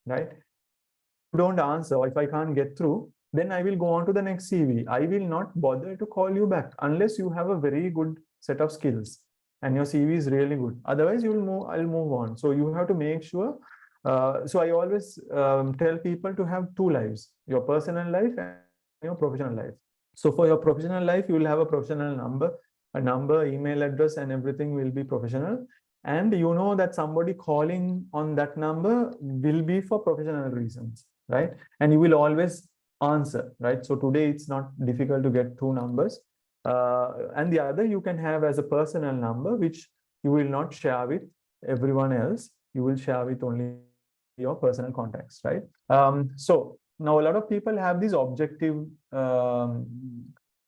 right? If you don't answer, or if I can't get through, then I will go on to the next CV. I will not bother to call you back unless you have a very good set of skills and your CV is really good. Otherwise, you will move. I'll move on. So you have to make sure. So I always tell people to have 2 lives: your personal life and your professional life. So for your professional life, you will have a professional number, email address, and everything will be professional. and you know that somebody calling on that number will be for professional reasons, right? And you will always answer, right? So today it's not difficult to get two numbers. And the other you can have as a personal number, which you will not share with everyone else. You will share with only your personal contacts, right? So now a lot of people have this objective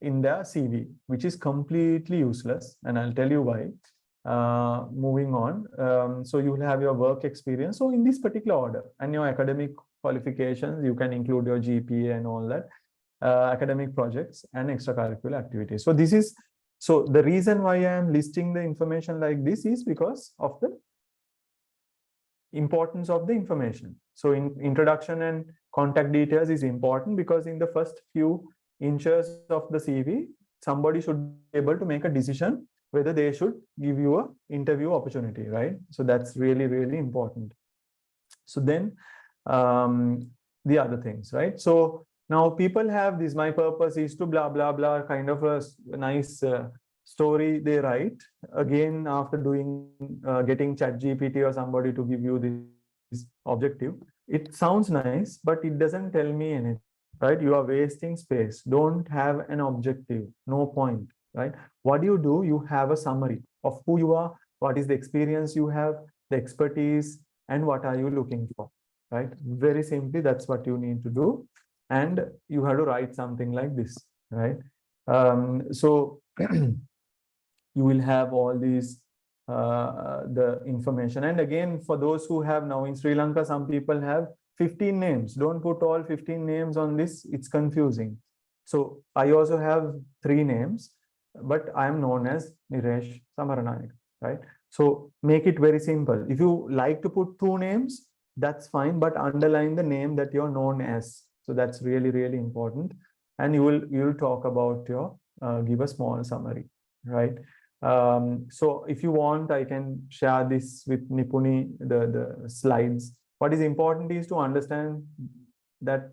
in their CV, which is completely useless. And I'll tell you why. Moving on. So you will have your work experience. So in this particular order, and your academic qualifications, you can include your GPA and all that, academic projects and extracurricular activities. So this is, so the reason why I am listing the information like this is because of the importance of the information. So in introduction and contact details is important because in the first few inches of the CV, somebody should be able to make a decision whether they should give you an interview opportunity, right? So that's really, really important. So then the other things, right? So now people have this, my purpose is to blah, blah, blah, kind of a nice story they write. Again, after doing, getting ChatGPT or somebody to give you this objective, it sounds nice, but it doesn't tell me anything, right? You are wasting space. Don't have an objective, no point, right? What do? You have a summary of who you are, what is the experience you have, the expertise, and what are you looking for, right? Very simply, that's what you need to do. And you have to write something like this, right? So you will have all these, the information. And again, for those who have now in Sri Lanka, some people have 15 names. Don't put all 15 names on this. It's confusing. So I also have 3 names, but I am known as Niresh Samaranayak, right? So make it very simple. If you like to put 2 names, that's fine, but underline the name that you're known as. So that's really, really important. And you will talk about your, give a small summary, right? So if you want, I can share this with Nipuni, the slides. What is important is to understand that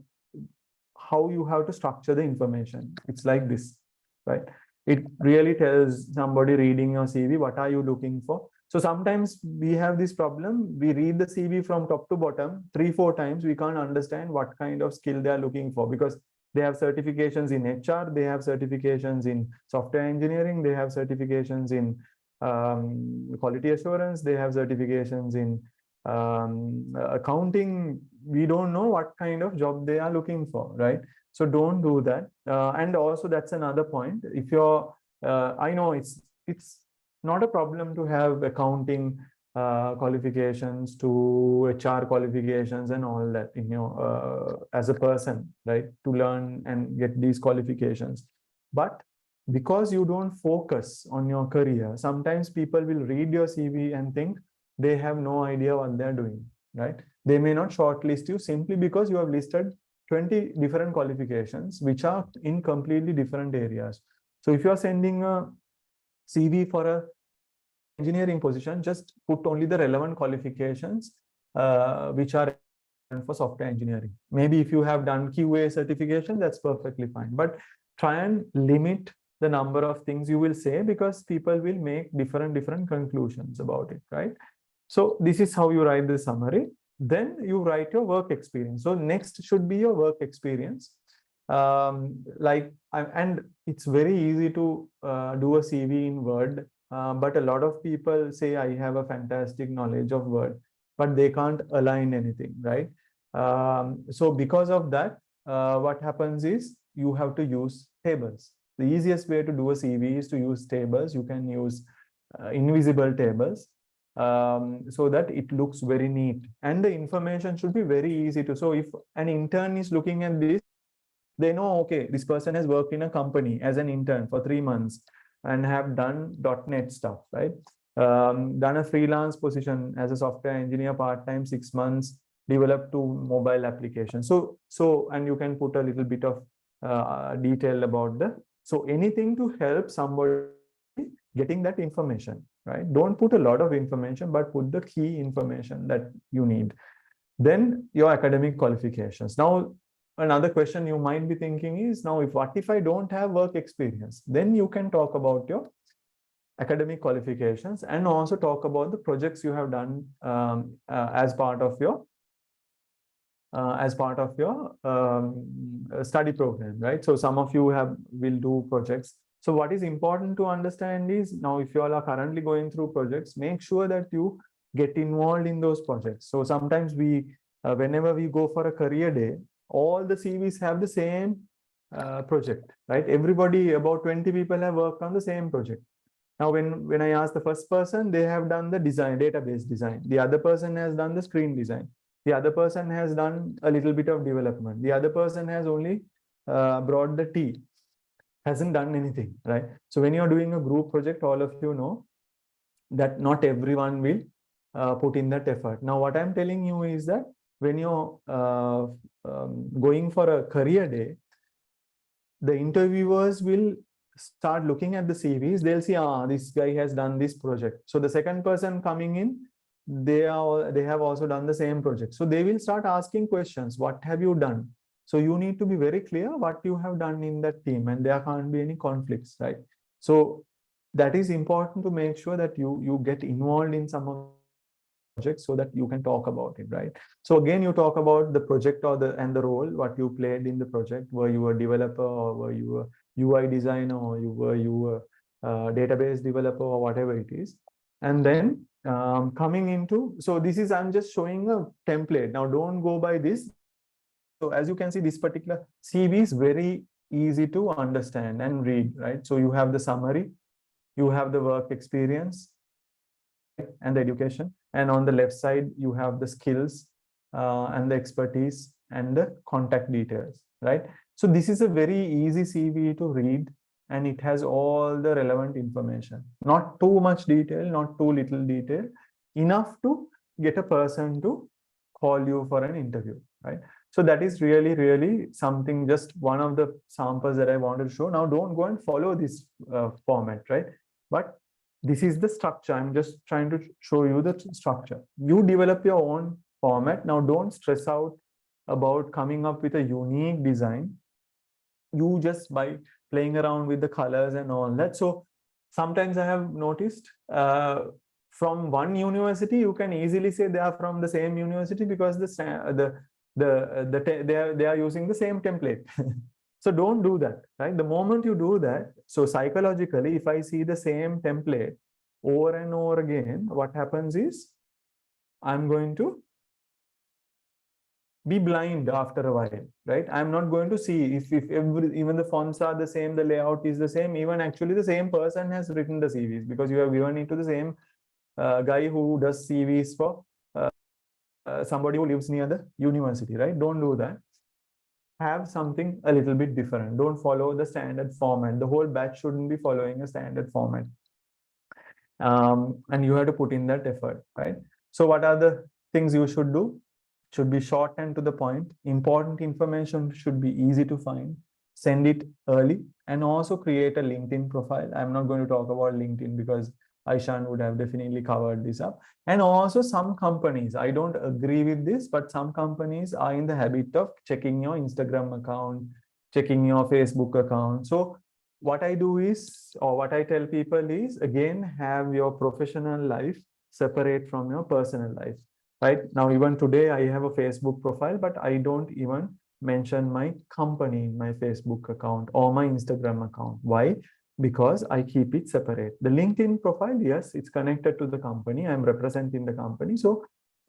how you have to structure the information. It's like this, right? It really tells somebody reading your CV, what are you looking for? So sometimes we have this problem. We read the CV from top to bottom 3-4 times. We can't understand what kind of skill they are looking for because they have certifications in HR, they have certifications in software engineering, they have certifications in quality assurance, they have certifications in accounting. We don't know what kind of job they are looking for, right? So don't do that. And also that's another point. If you're, I know it's not a problem to have accounting qualifications, to HR qualifications and all that in your as a person, right? To learn and get these qualifications. But because you don't focus on your career, sometimes people will read your CV and think they have no idea what they're doing, right? They may not shortlist you simply because you have listed 20 different qualifications, which are in completely different areas. So if you are sending a CV for a engineering position, just put only the relevant qualifications which are for software engineering. Maybe if you have done QA certification, that's perfectly fine. But try and limit the number of things you will say because people will make different conclusions about it, right? So this is how you write the summary. Then you write your work experience. So next should be your work experience. And it's very easy to do a CV in Word. But a lot of people say, I have a fantastic knowledge of Word, but they can't align anything, right? So because of that, what happens is you have to use tables. The easiest way to do a CV is to use tables. You can use invisible tables so that it looks very neat. And the information should be very easy to. So if an intern is looking at this, they know, okay, this person has worked in a company as an intern for 3 months and have done .NET stuff, right? Done a freelance position as a software engineer part-time 6 months, developed 2 mobile applications. So and you can put a little bit of detail about so anything to help somebody getting that information, right? Don't put a lot of information, but put the key information that you need. Then your academic qualifications. Now, another question you might be thinking is, now what if I don't have work experience? Then you can talk about your academic qualifications, and also talk about the projects you have done as part of your study program, right? So some of you will do projects. So what is important to understand is, now if you all are currently going through projects, make sure that you get involved in those projects. So sometimes whenever we go for a career day, all the CVs have the same project, right? Everybody, about 20 people have worked on the same project. Now, when I ask the first person, they have done the design, database design. The other person has done the screen design. The other person has done a little bit of development. The other person has only brought the tea, hasn't done anything, right? So when you're doing a group project, all of you know that not everyone will put in that effort. Now, what I'm telling you is that when you're going for a career day, the interviewers will start looking at the CVs. They'll see, this guy has done this project. So the second person coming in, they have also done the same project. So they will start asking questions. What have you done? So you need to be very clear what you have done in that team, and there can't be any conflicts, right? So that is important to make sure that you get involved in some of projects so that you can talk about it, right? So again, you talk about the project and the role, what you played in the project. Were you a developer, or were you a UI designer, or were you a database developer, or whatever it is? And then coming into, so this is, I'm just showing a template. Now don't go by this. So as you can see, this particular CV is very easy to understand and read, right? So you have the summary, you have the work experience and the education, and on the left side you have the skills and the expertise and the contact details, right? So this is a very easy CV to read, and it has all the relevant information. Not too much detail, not too little detail, enough to get a person to call you for an interview, right? So that is really, really something, just one of the samples that I wanted to show. Now don't go and follow this format, right? But this is the structure. I'm just trying to show you the structure. You develop your own format. Now don't stress out about coming up with a unique design. You just, by playing around with the colors and all that. So sometimes I have noticed from one university, you can easily say they are from the same university because they are using the same template. So don't do that, right? The moment you do that, so psychologically, if I see the same template over and over again, what happens is I'm going to be blind after a while, right? I'm not going to see if even the fonts are the same, the layout is the same, even actually the same person has written the CVs, because you have given it to the same guy who does CVs for somebody who lives near the university, right? Don't do that. Have something a little bit different. Don't follow the standard format. The whole batch shouldn't be following a standard format. And you have to put in that effort, right? So what are the things you should do? Should be short and to the point. Important information should be easy to find. Send it early, and also create a LinkedIn profile. I'm not going to talk about LinkedIn because Aishan would have definitely covered this up. And also some companies, I don't agree with this, but some companies are in the habit of checking your Instagram account, checking your Facebook account. So what I do is, or what I tell people is, again, have your professional life separate from your personal life, right? Now, even today, I have a Facebook profile, but I don't even mention my company in my Facebook account or my Instagram account. Why? Because I keep it separate. The LinkedIn profile, yes, it's connected to the company. I'm representing the company. So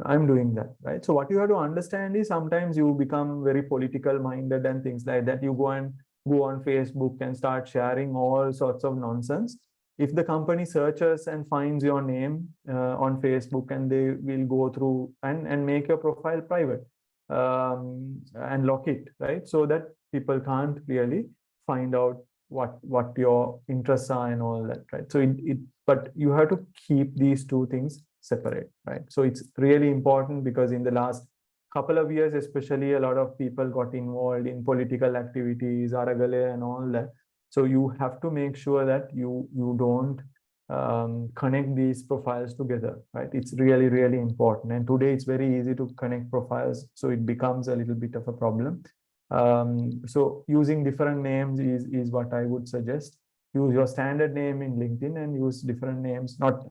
I'm doing that, right? So what you have to understand is, sometimes you become very political minded and things like that. You go on Facebook and start sharing all sorts of nonsense. If the company searches and finds your name on Facebook, and they will go through and make your profile private and lock it, right? So that people can't really find out what your interests are and all that, right? So but you have to keep these two things separate, right? So it's really important, because in the last couple of years, especially, a lot of people got involved in political activities, Aragale and all that. So you have to make sure that you don't connect these profiles together, right? It's really, really important. And today it's very easy to connect profiles, so it becomes a little bit of a problem. So using different names is what I would suggest. use your standard name in LinkedIn and use different names, not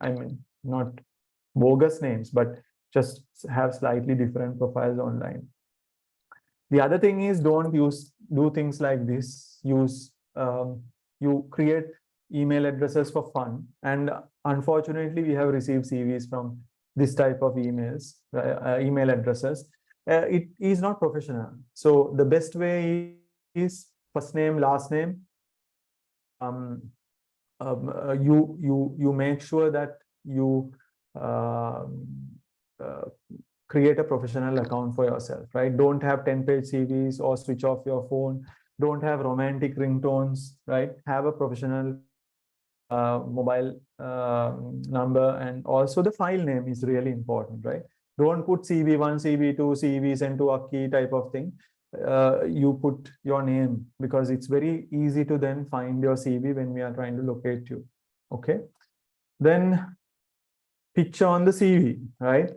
bogus names, but just have slightly different profiles online. The other thing is, don't do things like this. You create email addresses for fun, and unfortunately we have received CVs from this type of email addresses. It is not professional. So the best way is first name, last name. You make sure that you create a professional account for yourself, right? Don't have 10-page CVs or switch off your phone. Don't have romantic ringtones, right? Have a professional mobile number, and also the file name is really important, right? Don't put CV1, CV2, CV sent to Aki type of thing. You put your name, because it's very easy to then find your CV when we are trying to locate you. Okay. Then picture on the CV, right?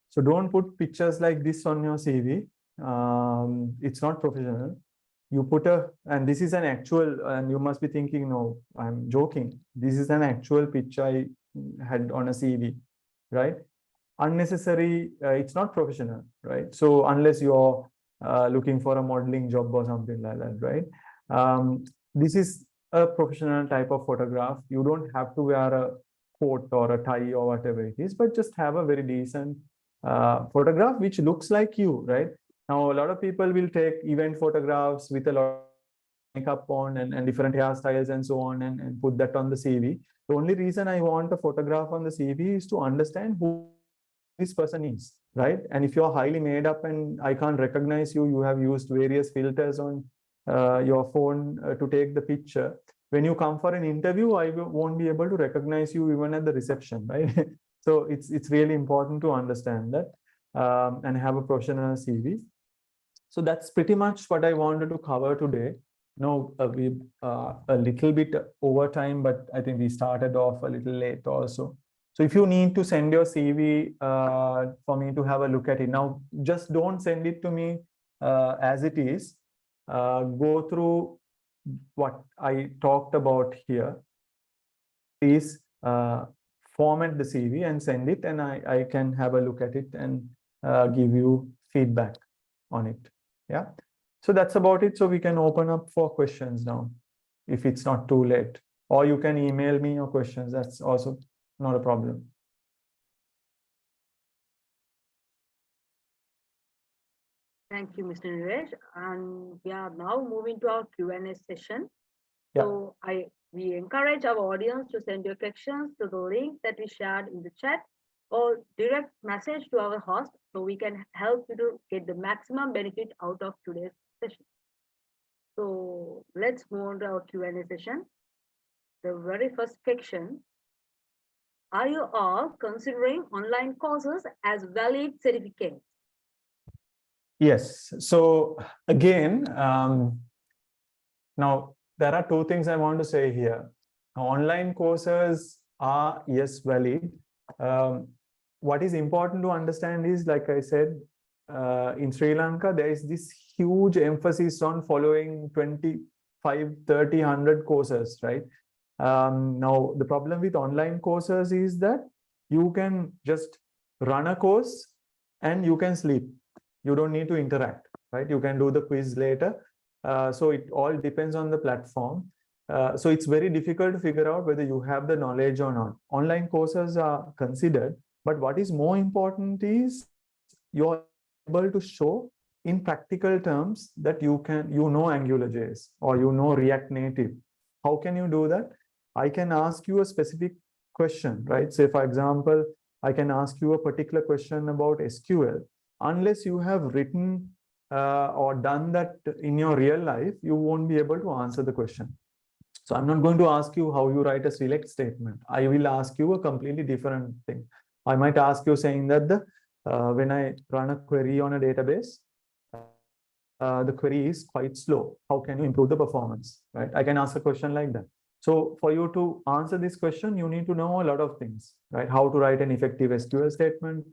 So don't put pictures like this on your CV. It's not professional. You put and this is an actual, and you must be thinking, no, I'm joking. This is an actual picture I had on a CV, right? Unnecessary, it's not professional, right? So unless you're looking for a modeling job or something like that, right? This is a professional type of photograph. You don't have to wear a coat or a tie or whatever it is, but just have a very decent photograph which looks like you, right? Now, a lot of people will take event photographs with a lot of makeup on and different hairstyles and so on, and put that on the CV. The only reason I want a photograph on the CV is to understand who this person is, right? And if you're highly made up and I can't recognize you, you have used various filters on your phone to take the picture. When you come for an interview, I won't be able to recognize you even at the reception, right? So it's really important to understand that and have a professional CV. So that's pretty much what I wanted to cover today. No, we a little bit over time, but I think we started off a little late also. So if you need to send your CV for me to have a look at it now, just don't send it to me as it is. Go through what I talked about here. Please format the CV and send it, and I can have a look at it and give you feedback on it. Yeah. So that's about it. So we can open up for questions now, if it's not too late, or you can email me your questions. That's also not a problem. Thank you, Mr. Nilesh. And we are now moving to our Q&A session. Yeah. So we encourage our audience to send your questions to the link that we shared in the chat, or direct message to our host, so we can help you to get the maximum benefit out of today's session. So let's move on to our Q&A session. The very first question: are you all considering online courses as valid certificates? Yes. So again, now there are two things I want to say here. Now, online courses are, yes, valid. What is important to understand is, like I said, in Sri Lanka, there is this huge emphasis on following 25, 30, 100 courses, right? Now, the problem with online courses is that you can just run a course and you can sleep. You don't need to interact, right? You can do the quiz later. So it all depends on the platform. So it's very difficult to figure out whether you have the knowledge or not. Online courses are considered, but what is more important is you're able to show in practical terms that you know AngularJS or you know React Native. How can you do that? I can ask you a specific question, right? Say, for example, I can ask you a particular question about SQL. Unless you have written or done that in your real life, you won't be able to answer the question. So I'm not going to ask you how you write a select statement. I will ask you a completely different thing. I might ask you saying that when I run a query on a database, the query is quite slow. How can you improve the performance, right? I can ask a question like that. So for you to answer this question, you need to know a lot of things, right? How to write an effective SQL statement,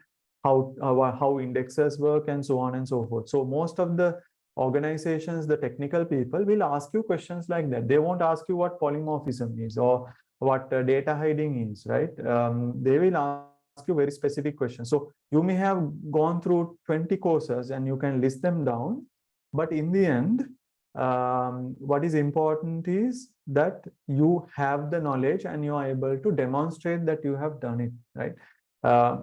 how indexes work, and so on and so forth. So most of the organizations, the technical people will ask you questions like that. They won't ask you what polymorphism is or what data hiding is, right? They will ask you very specific questions. So you may have gone through 20 courses and you can list them down, but in the end, what is important is that you have the knowledge and you are able to demonstrate that you have done it, right?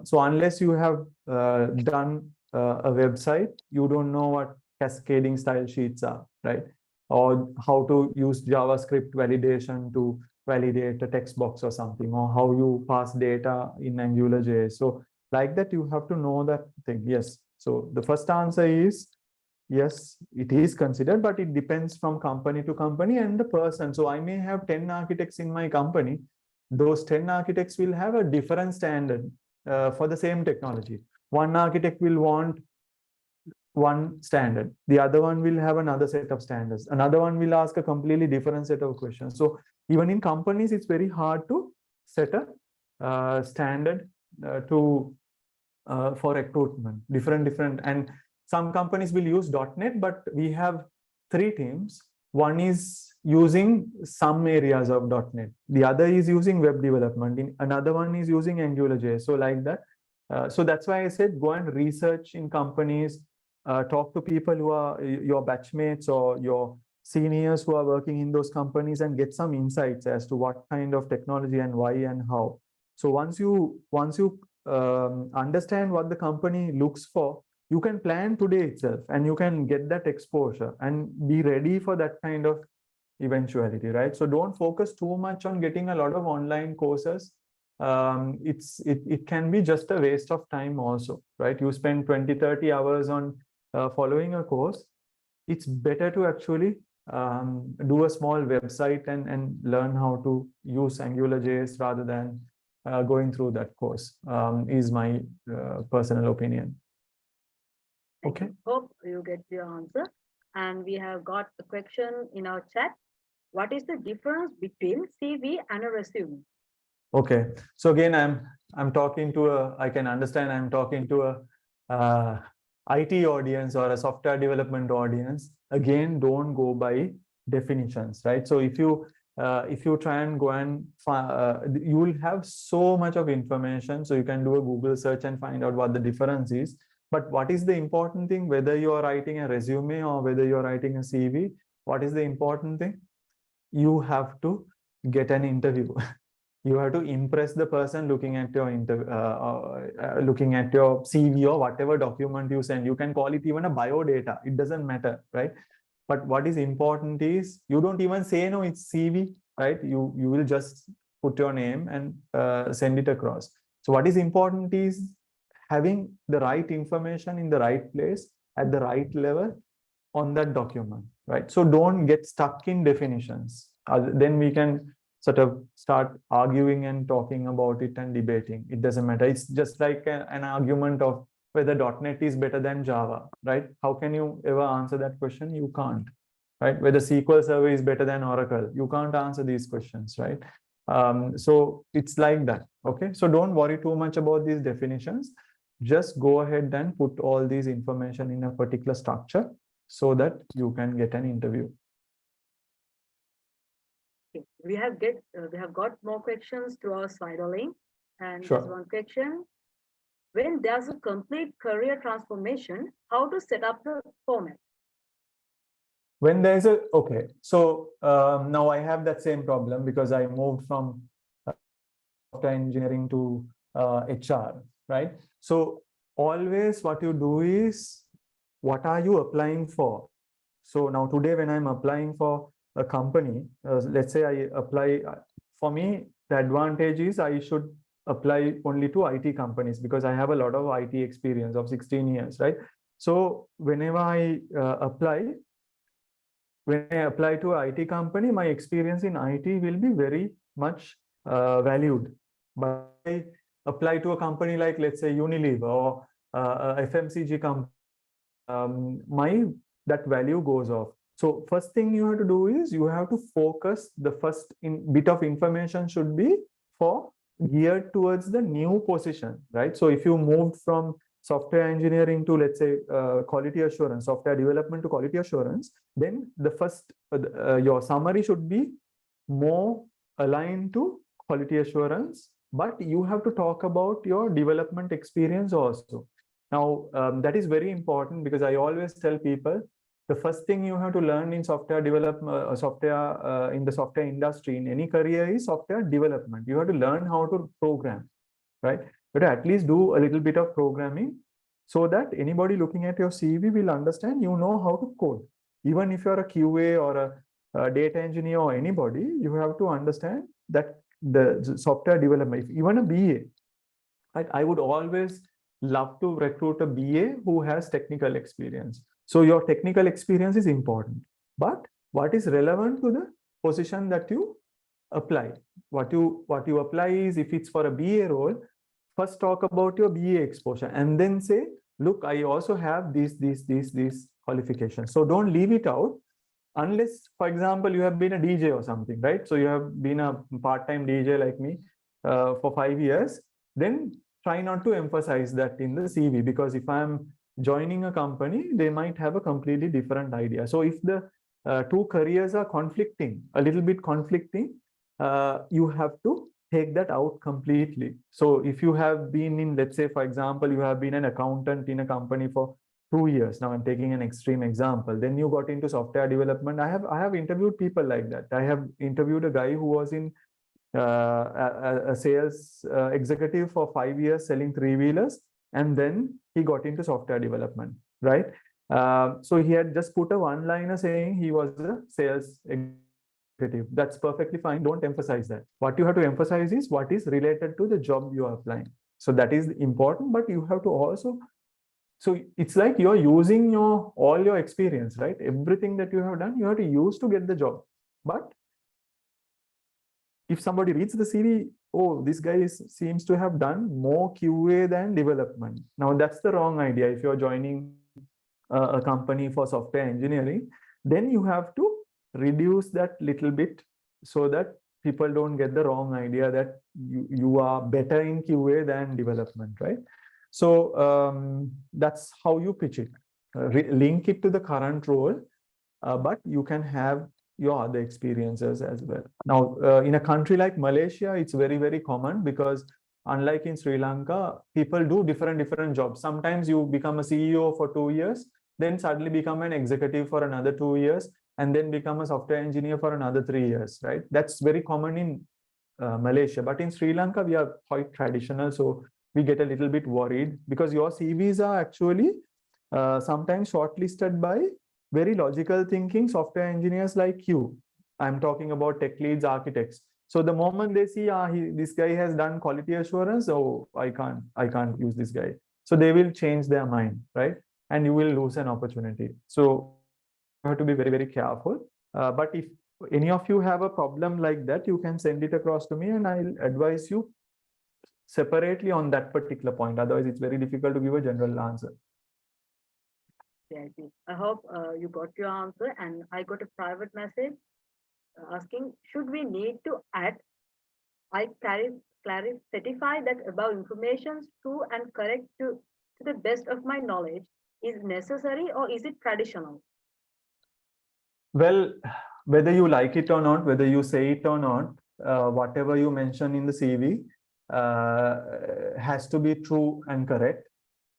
So unless you have done a website, you don't know what cascading style sheets are, right? Or how to use JavaScript validation to validate a text box or something, or how you pass data in AngularJS. So like that, you have to know that thing. Yes. So the first answer is yes, it is considered, but it depends from company to company and the person. So I may have 10 architects in my company. Those 10 architects will have a different standard for the same technology. One architect will want one standard. The other one will have another set of standards. Another one will ask a completely different set of questions. So even in companies, it's very hard to set a standard for recruitment. Different. And some companies will use .NET, but we have 3 teams. One is using some areas of .NET. The other is using web development. Another one is using AngularJS. So like that. So that's why I said go and research in companies, talk to people who are your batchmates or your seniors who are working in those companies and get some insights as to what kind of technology and why and how. So once you understand what the company looks for, you can plan today itself and you can get that exposure and be ready for that kind of eventuality, right? So don't focus too much on getting a lot of online courses. It can be just a waste of time also, right? You spend 20-30 hours on following a course. It's better to actually do a small website and learn how to use AngularJS rather than going through that course, is my personal opinion. Okay. Hope you get the answer. And we have got a question in our chat. What is the difference between CV and a resume? Okay. So again, I'm talking to I can understand I'm talking to a IT audience or a software development audience. Again, don't go by definitions, right? So if you try and go and you will have so much of information, so you can do a Google search and find out what the difference is. But what is the important thing, whether you are writing a resume or whether you're writing a CV, what is the important thing? You have to get an interview. You have to impress the person looking at your looking at your CV or whatever document you send. You can call it even a bio data. It doesn't matter, right? But what is important is you don't even say no, it's CV, right? You will just put your name and send it across. So what is important is having the right information in the right place at the right level on that document, right? So don't get stuck in definitions. Then we can sort of start arguing and talking about it and debating. It doesn't matter. It's just like an argument of whether .NET is better than Java, right? How can you ever answer that question? You can't, right? Whether SQL Server is better than Oracle, you can't answer these questions, right? So it's like that, okay? So don't worry too much about these definitions. Just go ahead and put all these information in a particular structure so that you can get an interview. Okay. We have got more questions to our Slido link. And Sure. there's one question. When there's a complete career transformation, how to set up the format? When there's a, okay, so now I have that same problem because I moved from software engineering to HR, right? So always what you do is, what are you applying for? So now today when I'm applying for a company, let's say I apply, for me, the advantage is I should apply only to IT companies because I have a lot of IT experience of 16 years, right? So whenever I apply to an IT company, my experience in IT will be very much valued. But I apply to a company like, let's say, Unilever or FMCG company, that value goes off. So first thing you have to do is you have to focus. The first bit of information should be geared towards the new position, right? So if you moved from software engineering to, let's say, quality assurance, software development to quality assurance, then the first, your summary should be more aligned to quality assurance, but you have to talk about your development experience also. Now, that is very important, because I always tell people, the first thing you have to learn in software development, in the software industry, in any career, is software development. You have to learn how to program, right? But at least do a little bit of programming, so that anybody looking at your CV will understand you know how to code. Even if you're a QA or a data engineer or anybody, you have to understand that the software development, even a BA, right? I would always love to recruit a BA who has technical experience. So your technical experience is important, but what is relevant to the position that you apply? What you apply is, if it's for a BA role, first talk about your BA exposure and then say, look, I also have these qualifications. So don't leave it out, unless, for example, you have been a DJ or something, right? So you have been a part-time DJ like me for 5 years, then try not to emphasize that in the CV, because if I'm joining a company, they might have a completely different idea. So if the two careers are conflicting, a little bit conflicting, you have to take that out completely. So if you have been in, let's say, for example, you have been an accountant in a company for 2 years. Now I'm taking an extreme example. Then you got into software development. I have interviewed people like that. I have interviewed a guy who was in a sales executive for 5 years selling three-wheelers, and then he got into software development, right? So he had just put a one-liner saying he was a sales executive. That's perfectly fine. Don't emphasize that. What you have to emphasize is what is related to the job you are applying. So that is important, but you have to also, so it's like you're using all your experience, right? Everything that you have done, you have to use to get the job. But if somebody reads the CV, oh, this guy seems to have done more QA than development. Now that's the wrong idea. If you're joining a company for software engineering, then you have to reduce that little bit, so that people don't get the wrong idea that you are better in QA than development, right? So that's how you pitch it. Link it to the current role, but you can have your other experiences as well. Now, in a country like Malaysia, it's very, very common, because unlike in Sri Lanka, people do different jobs. Sometimes you become a CEO for 2 years, then suddenly become an executive for another 2 years, and then become a software engineer for another 3 years, right? That's very common in Malaysia. But in Sri Lanka, we are quite traditional. So we get a little bit worried, because your CVs are actually sometimes shortlisted by very logical thinking software engineers like you. I'm talking about tech leads, architects. So the moment they see, this guy has done quality assurance, oh, I can't use this guy. So they will change their mind, right? And you will lose an opportunity. So you have to be very, very careful. But if any of you have a problem like that, you can send it across to me, and I'll advise you separately on that particular point. Otherwise, it's very difficult to give a general answer. Yeah, I hope you got your answer, and I got a private message asking, should we need to add, I certify that above information is true and correct to the best of my knowledge, is necessary, or is it traditional? Well, whether you like it or not, whether you say it or not, whatever you mention in the CV has to be true and correct.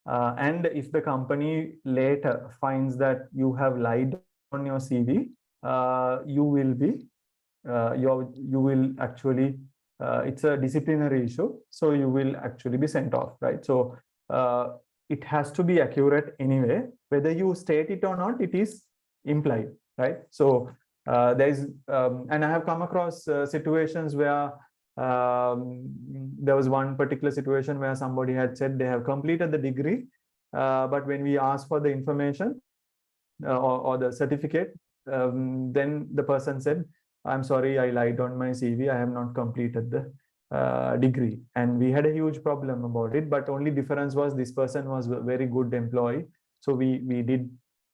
And if the company later finds that you have lied on your CV, you will be, you will actually, it's a disciplinary issue. So you will actually be sent off, right? So it has to be accurate anyway. Whether you state it or not, it is implied, right? So and I have come across situations where there was one particular situation where somebody had said they have completed the degree, but when we asked for the information or the certificate, then the person said, I'm sorry, I lied on my CV, I have not completed the degree. And we had a huge problem about it, but only difference was this person was a very good employee, so we did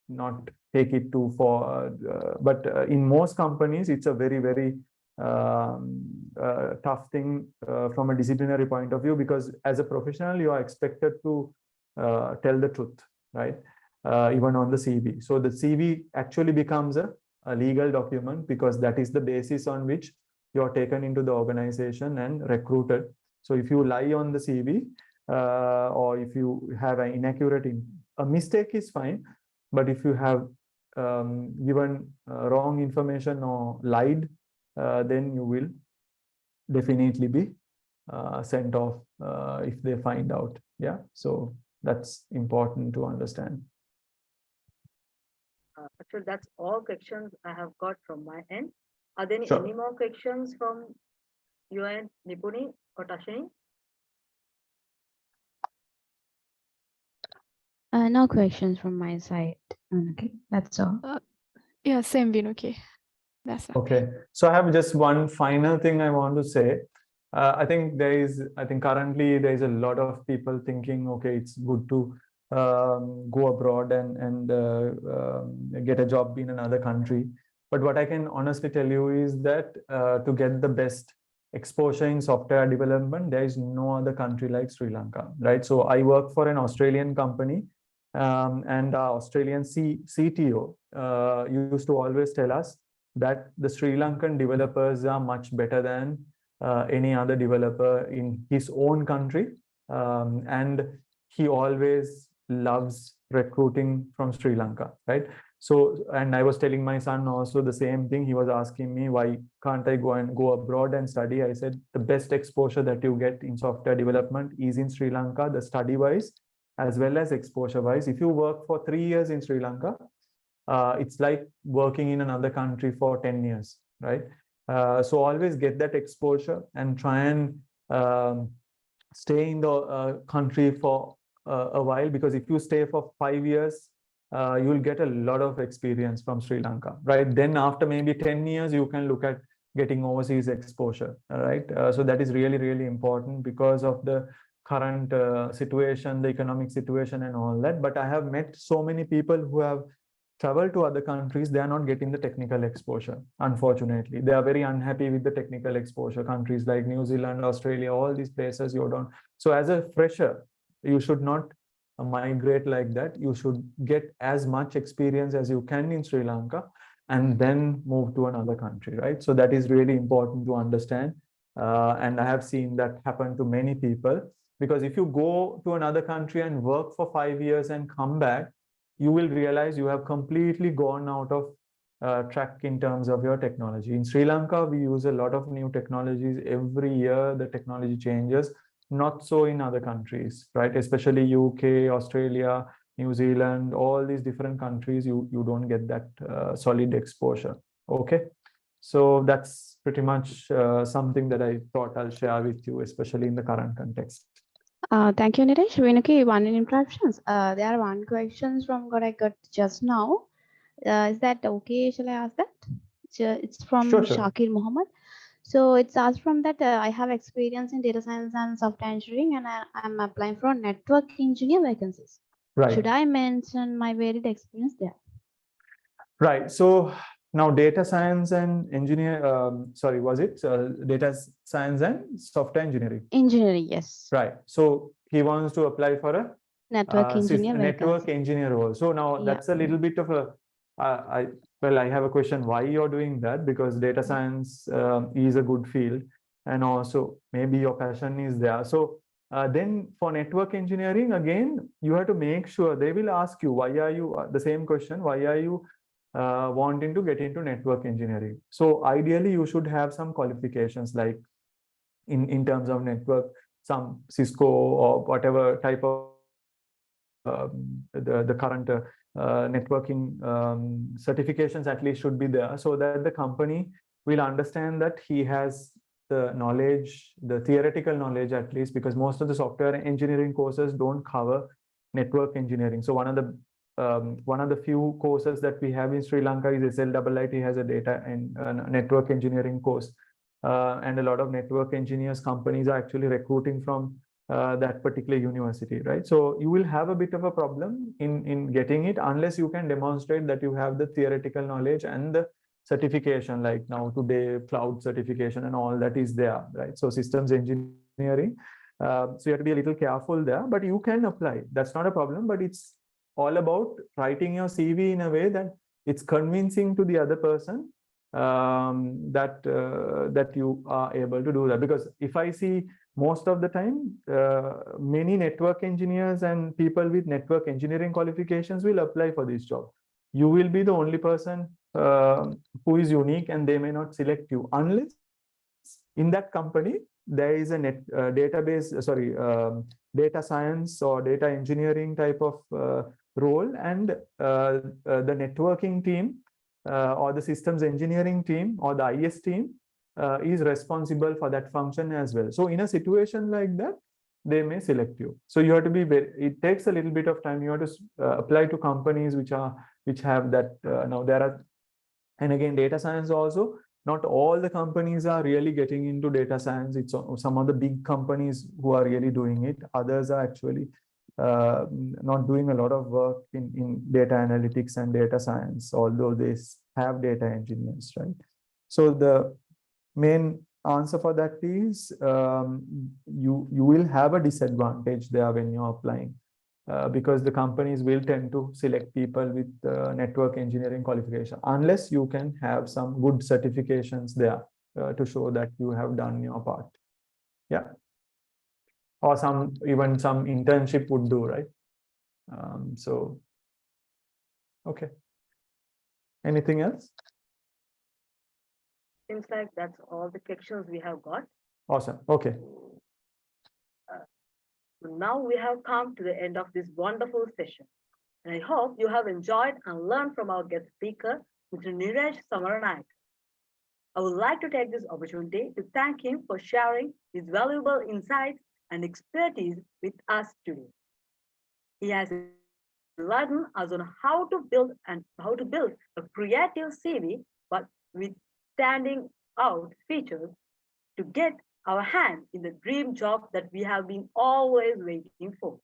not take it to but in most companies it's a very, very tough thing from a disciplinary point of view, because as a professional you are expected to tell the truth, right? Even on the CV. So the CV actually becomes a legal document because that is the basis on which you're taken into the organization and recruited. So if you lie on the CV or if you have an inaccurate, a mistake is fine, but if you have given wrong information or lied, then you will definitely be sent off if they find out. Yeah, so that's important to understand. Actually, that's all questions I have got from my end. Are there Sure. any more questions from your end, Nipuni or Tashini? No questions from my side. Okay, that's all. Yeah, same Vinuki. That's all. Okay, so I have just one final thing I want to say. I think currently there is a lot of people thinking, okay, it's good to go abroad and get a job in another country. But what I can honestly tell you is that to get the best exposure in software development, there is no other country like Sri Lanka, right? So I work for an Australian company, and our Australian CTO used to always tell us that the Sri Lankan developers are much better than any other developer in his own country. And he always loves recruiting from Sri Lanka, right? So, and I was telling my son also the same thing. He was asking me, why can't I go abroad and study? I said, the best exposure that you get in software development is in Sri Lanka, the study-wise, as well as exposure-wise. If you work for 3 years in Sri Lanka, it's like working in another country for 10 years, right? So always get that exposure and try and stay in the country for a while, because if you stay for 5 years, you'll get a lot of experience from Sri Lanka, right? Then after maybe 10 years, you can look at getting overseas exposure, right? So that is really, really important because of the current situation, the economic situation and all that. But I have met so many people who have travel to other countries, they are not getting the technical exposure. Unfortunately, they are very unhappy with the technical exposure. Countries like New Zealand, Australia, all these places you don't. So as a fresher, you should not migrate like that. You should get as much experience as you can in Sri Lanka and then move to another country, right? So that is really important to understand. And I have seen that happen to many people, because if you go to another country and work for 5 years and come back, you will realize you have completely gone out of track in terms of your technology. In Sri Lanka, we use a lot of new technologies. Every year, the technology changes. Not so in other countries, right? Especially UK, Australia, New Zealand, all these different countries, you don't get that solid exposure. Okay. So that's pretty much something that I thought I'll share with you, especially in the current context. Thank you, Nilesh. Vinuki, one interruptions. There are one questions from what I got just now. Is that okay? Shall I ask that? It's from Sure. Shakir Muhammad. So it's asked from that I have experience in data science and software engineering, and I'm applying for network engineer vacancies. Right. Should I mention my varied experience there? Right. So now data science and was it data science and software engineering? Engineering, yes. Right. So he wants to apply for a network engineer network engineer role. So now that's a little bit of a, I have a question why you're doing that, because data science is a good field, and also maybe your passion is there. So then for network engineering, again, you have to make sure they will ask you, why are you, the same question, why are you wanting to get into network engineering? So ideally, you should have some qualifications, like in terms of network, some Cisco or whatever type of the current networking certifications at least should be there, so that the company will understand that he has the knowledge, the theoretical knowledge at least, because most of the software engineering courses don't cover network engineering. So one of the few courses that we have in Sri Lanka is SLIIT has a data and network engineering course. And a lot of network engineers companies are actually recruiting from that particular university, right? So you will have a bit of a problem in getting it unless you can demonstrate that you have the theoretical knowledge and the certification, like now today cloud certification and all that is there, right? So systems engineering So you have to be a little careful there, but you can apply. That's not a problem, but it's all about writing your CV in a way that it's convincing to the other person that you are able to do that. Because if I see most of the time, many network engineers and people with network engineering qualifications will apply for this job. You will be the only person who is unique, and they may not select you unless in that company there is a data science or data engineering type of role, and the networking team or the systems engineering team or the IS team is responsible for that function as well. So in a situation like that, they may select you. So you have to be it takes a little bit of time. You have to apply to companies which have that. Now there are, and again, data science also, not all the companies are really getting into data science. It's some of the big companies who are really doing it. Others are actually not doing a lot of work in data analytics and data science, although they have data engineers, right? So the main answer for that is you will have a disadvantage there when you're applying, because the companies will tend to select people with network engineering qualification, unless you can have some good certifications there to show that you have done your part. Yeah. Or even some internship would do, right? So, okay. Anything else? Seems like that's all the questions we have got. Awesome. Okay. Now we have come to the end of this wonderful session. And I hope you have enjoyed and learned from our guest speaker, Mr. Neeraj Samaranayak. I would like to take this opportunity to thank him for sharing his valuable insights and expertise with us today. He has enlightened us on how to build a creative CV, but with standing out features to get our hand in the dream job that we have been always waiting for.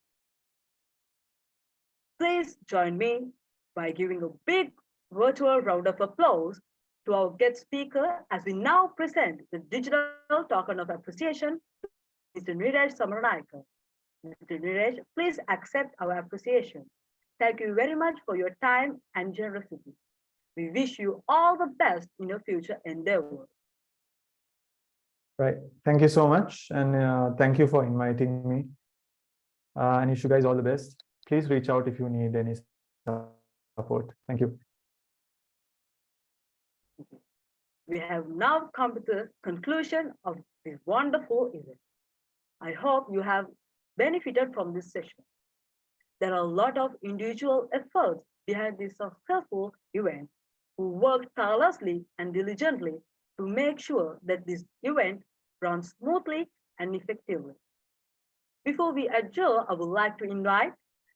Please join me by giving a big virtual round of applause to our guest speaker as we now present the digital token of appreciation to Mr. Neeraj Samaranayak. Mr. Neeraj, please accept our appreciation. Thank you very much for your time and generosity. We wish you all the best in your future endeavors. Right. Thank you so much. And thank you for inviting me. And wish you guys all the best. Please reach out if you need any support. Thank you. We have now come to the conclusion of this wonderful event. I hope you have benefited from this session. There are a lot of individual efforts behind this successful event who worked tirelessly and diligently to make sure that this event runs smoothly and effectively. Before we adjourn, I would like to invite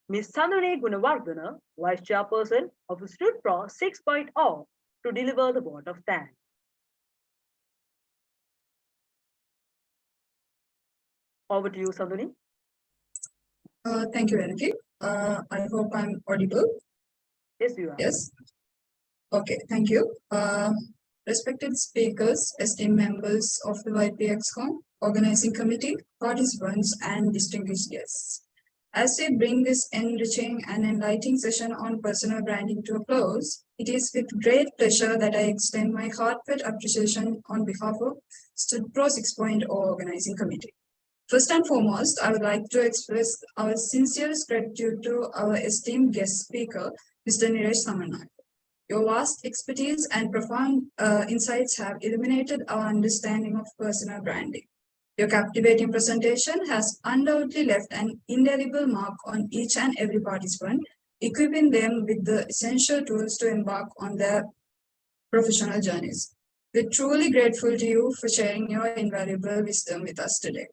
Ms. Sandhini Gunawardana, Vice Chairperson of StudPro 6.0, to deliver the vote of thanks. Over to you, Sandhini. Thank you, Renaki. I hope I'm audible. Yes, you are. Yes. Okay, thank you. Respected speakers, esteemed members of the YPXCon organizing committee, participants, and distinguished guests. As we bring this enriching and enlightening session on personal branding to a close, it is with great pleasure that I extend my heartfelt appreciation on behalf of StudPro 6.0 organizing committee. First and foremost, I would like to express our sincerest gratitude to our esteemed guest speaker, Mr. Neeraj Samaranayak. Your vast expertise and profound insights have illuminated our understanding of personal branding. Your captivating presentation has undoubtedly left an indelible mark on each and every participant, equipping them with the essential tools to embark on their professional journeys. We're truly grateful to you for sharing your invaluable wisdom with us today.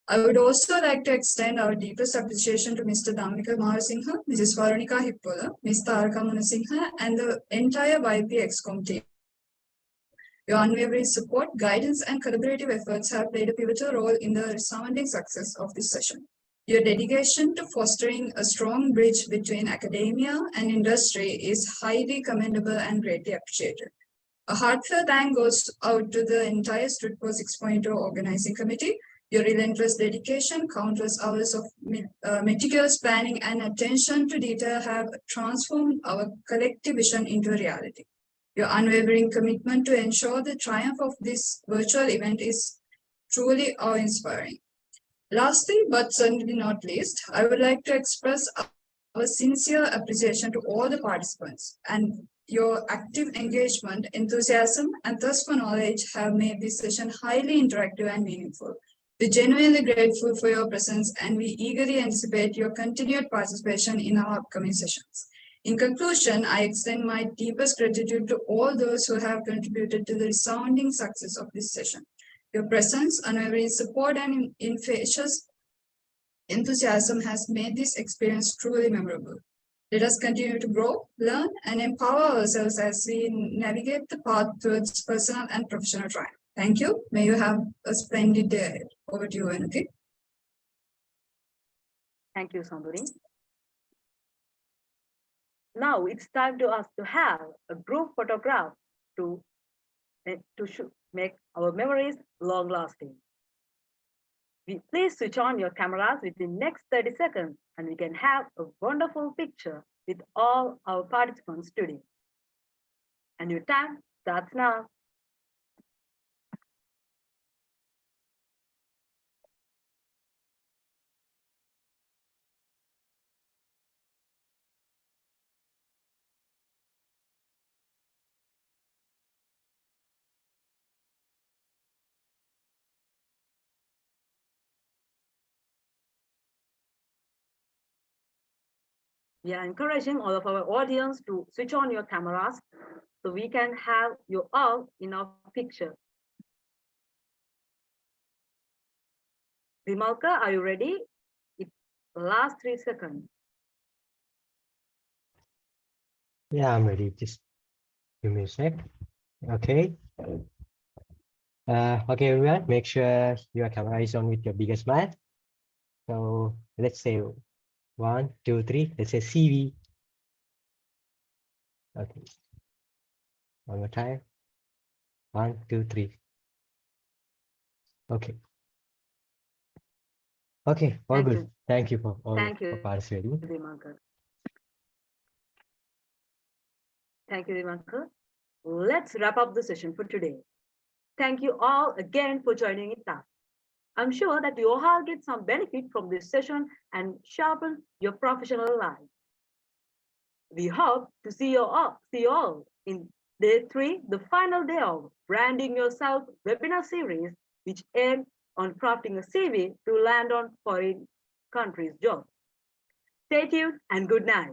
I would also like to extend our deepest appreciation to Mr. Dhammika Maharasinghe, Mrs. Varunika Hippola, Ms. Taraka Munasinghe, and the entire YPXCom team. Your unwavering support, guidance, and collaborative efforts have played a pivotal role in the resounding success of this session. Your dedication to fostering a strong bridge between academia and industry is highly commendable and greatly appreciated. A heartfelt thank goes out to the entire StudPro 6.0 organizing committee, Your relentless dedication, countless hours of meticulous planning and attention to detail have transformed our collective vision into a reality. Your unwavering commitment to ensure the triumph of this virtual event is truly awe-inspiring. Lastly, but certainly not least, I would like to express our sincere appreciation to all the participants, and your active engagement, enthusiasm, and thirst for knowledge have made this session highly interactive and meaningful. We're genuinely grateful for your presence, and we eagerly anticipate your continued participation in our upcoming sessions. In conclusion, I extend my deepest gratitude to all those who have contributed to the resounding success of this session. Your presence, unwavering support, and infectious enthusiasm has made this experience truly memorable. Let us continue to grow, learn, and empower ourselves as we navigate the path towards personal and professional triumph. Thank you. May you have a splendid day ahead. Over to you, Venuki. Thank you, Sandhuri. Now it's time to us to have a group photograph to make our memories long-lasting. Please switch on your cameras within the next 30 seconds and we can have a wonderful picture with all our participants today. And your time starts now. We are encouraging all of our audience to switch on your cameras so we can have you all in our picture. Vimalka, are you ready? It's the last 3 seconds. Yeah, I'm ready. Just give me a sec. Okay. Okay, everyone, make sure your camera is on with your biggest smile. So let's say 1, 2, 3. Let's say CV. Okay. One more time. 1, 2, 3. Okay. Okay, all Thank good. you. Thank you for all Thank you, for participating. Vimalka. Thank you, Vimalka. Let's wrap up the session for today. Thank you all again for joining us. I'm sure that you all get some benefit from this session and sharpen your professional life. We hope to see you all in day 3, the final day of Branding Yourself webinar series, which aims on crafting a CV to land on foreign countries' jobs. Stay tuned and good night.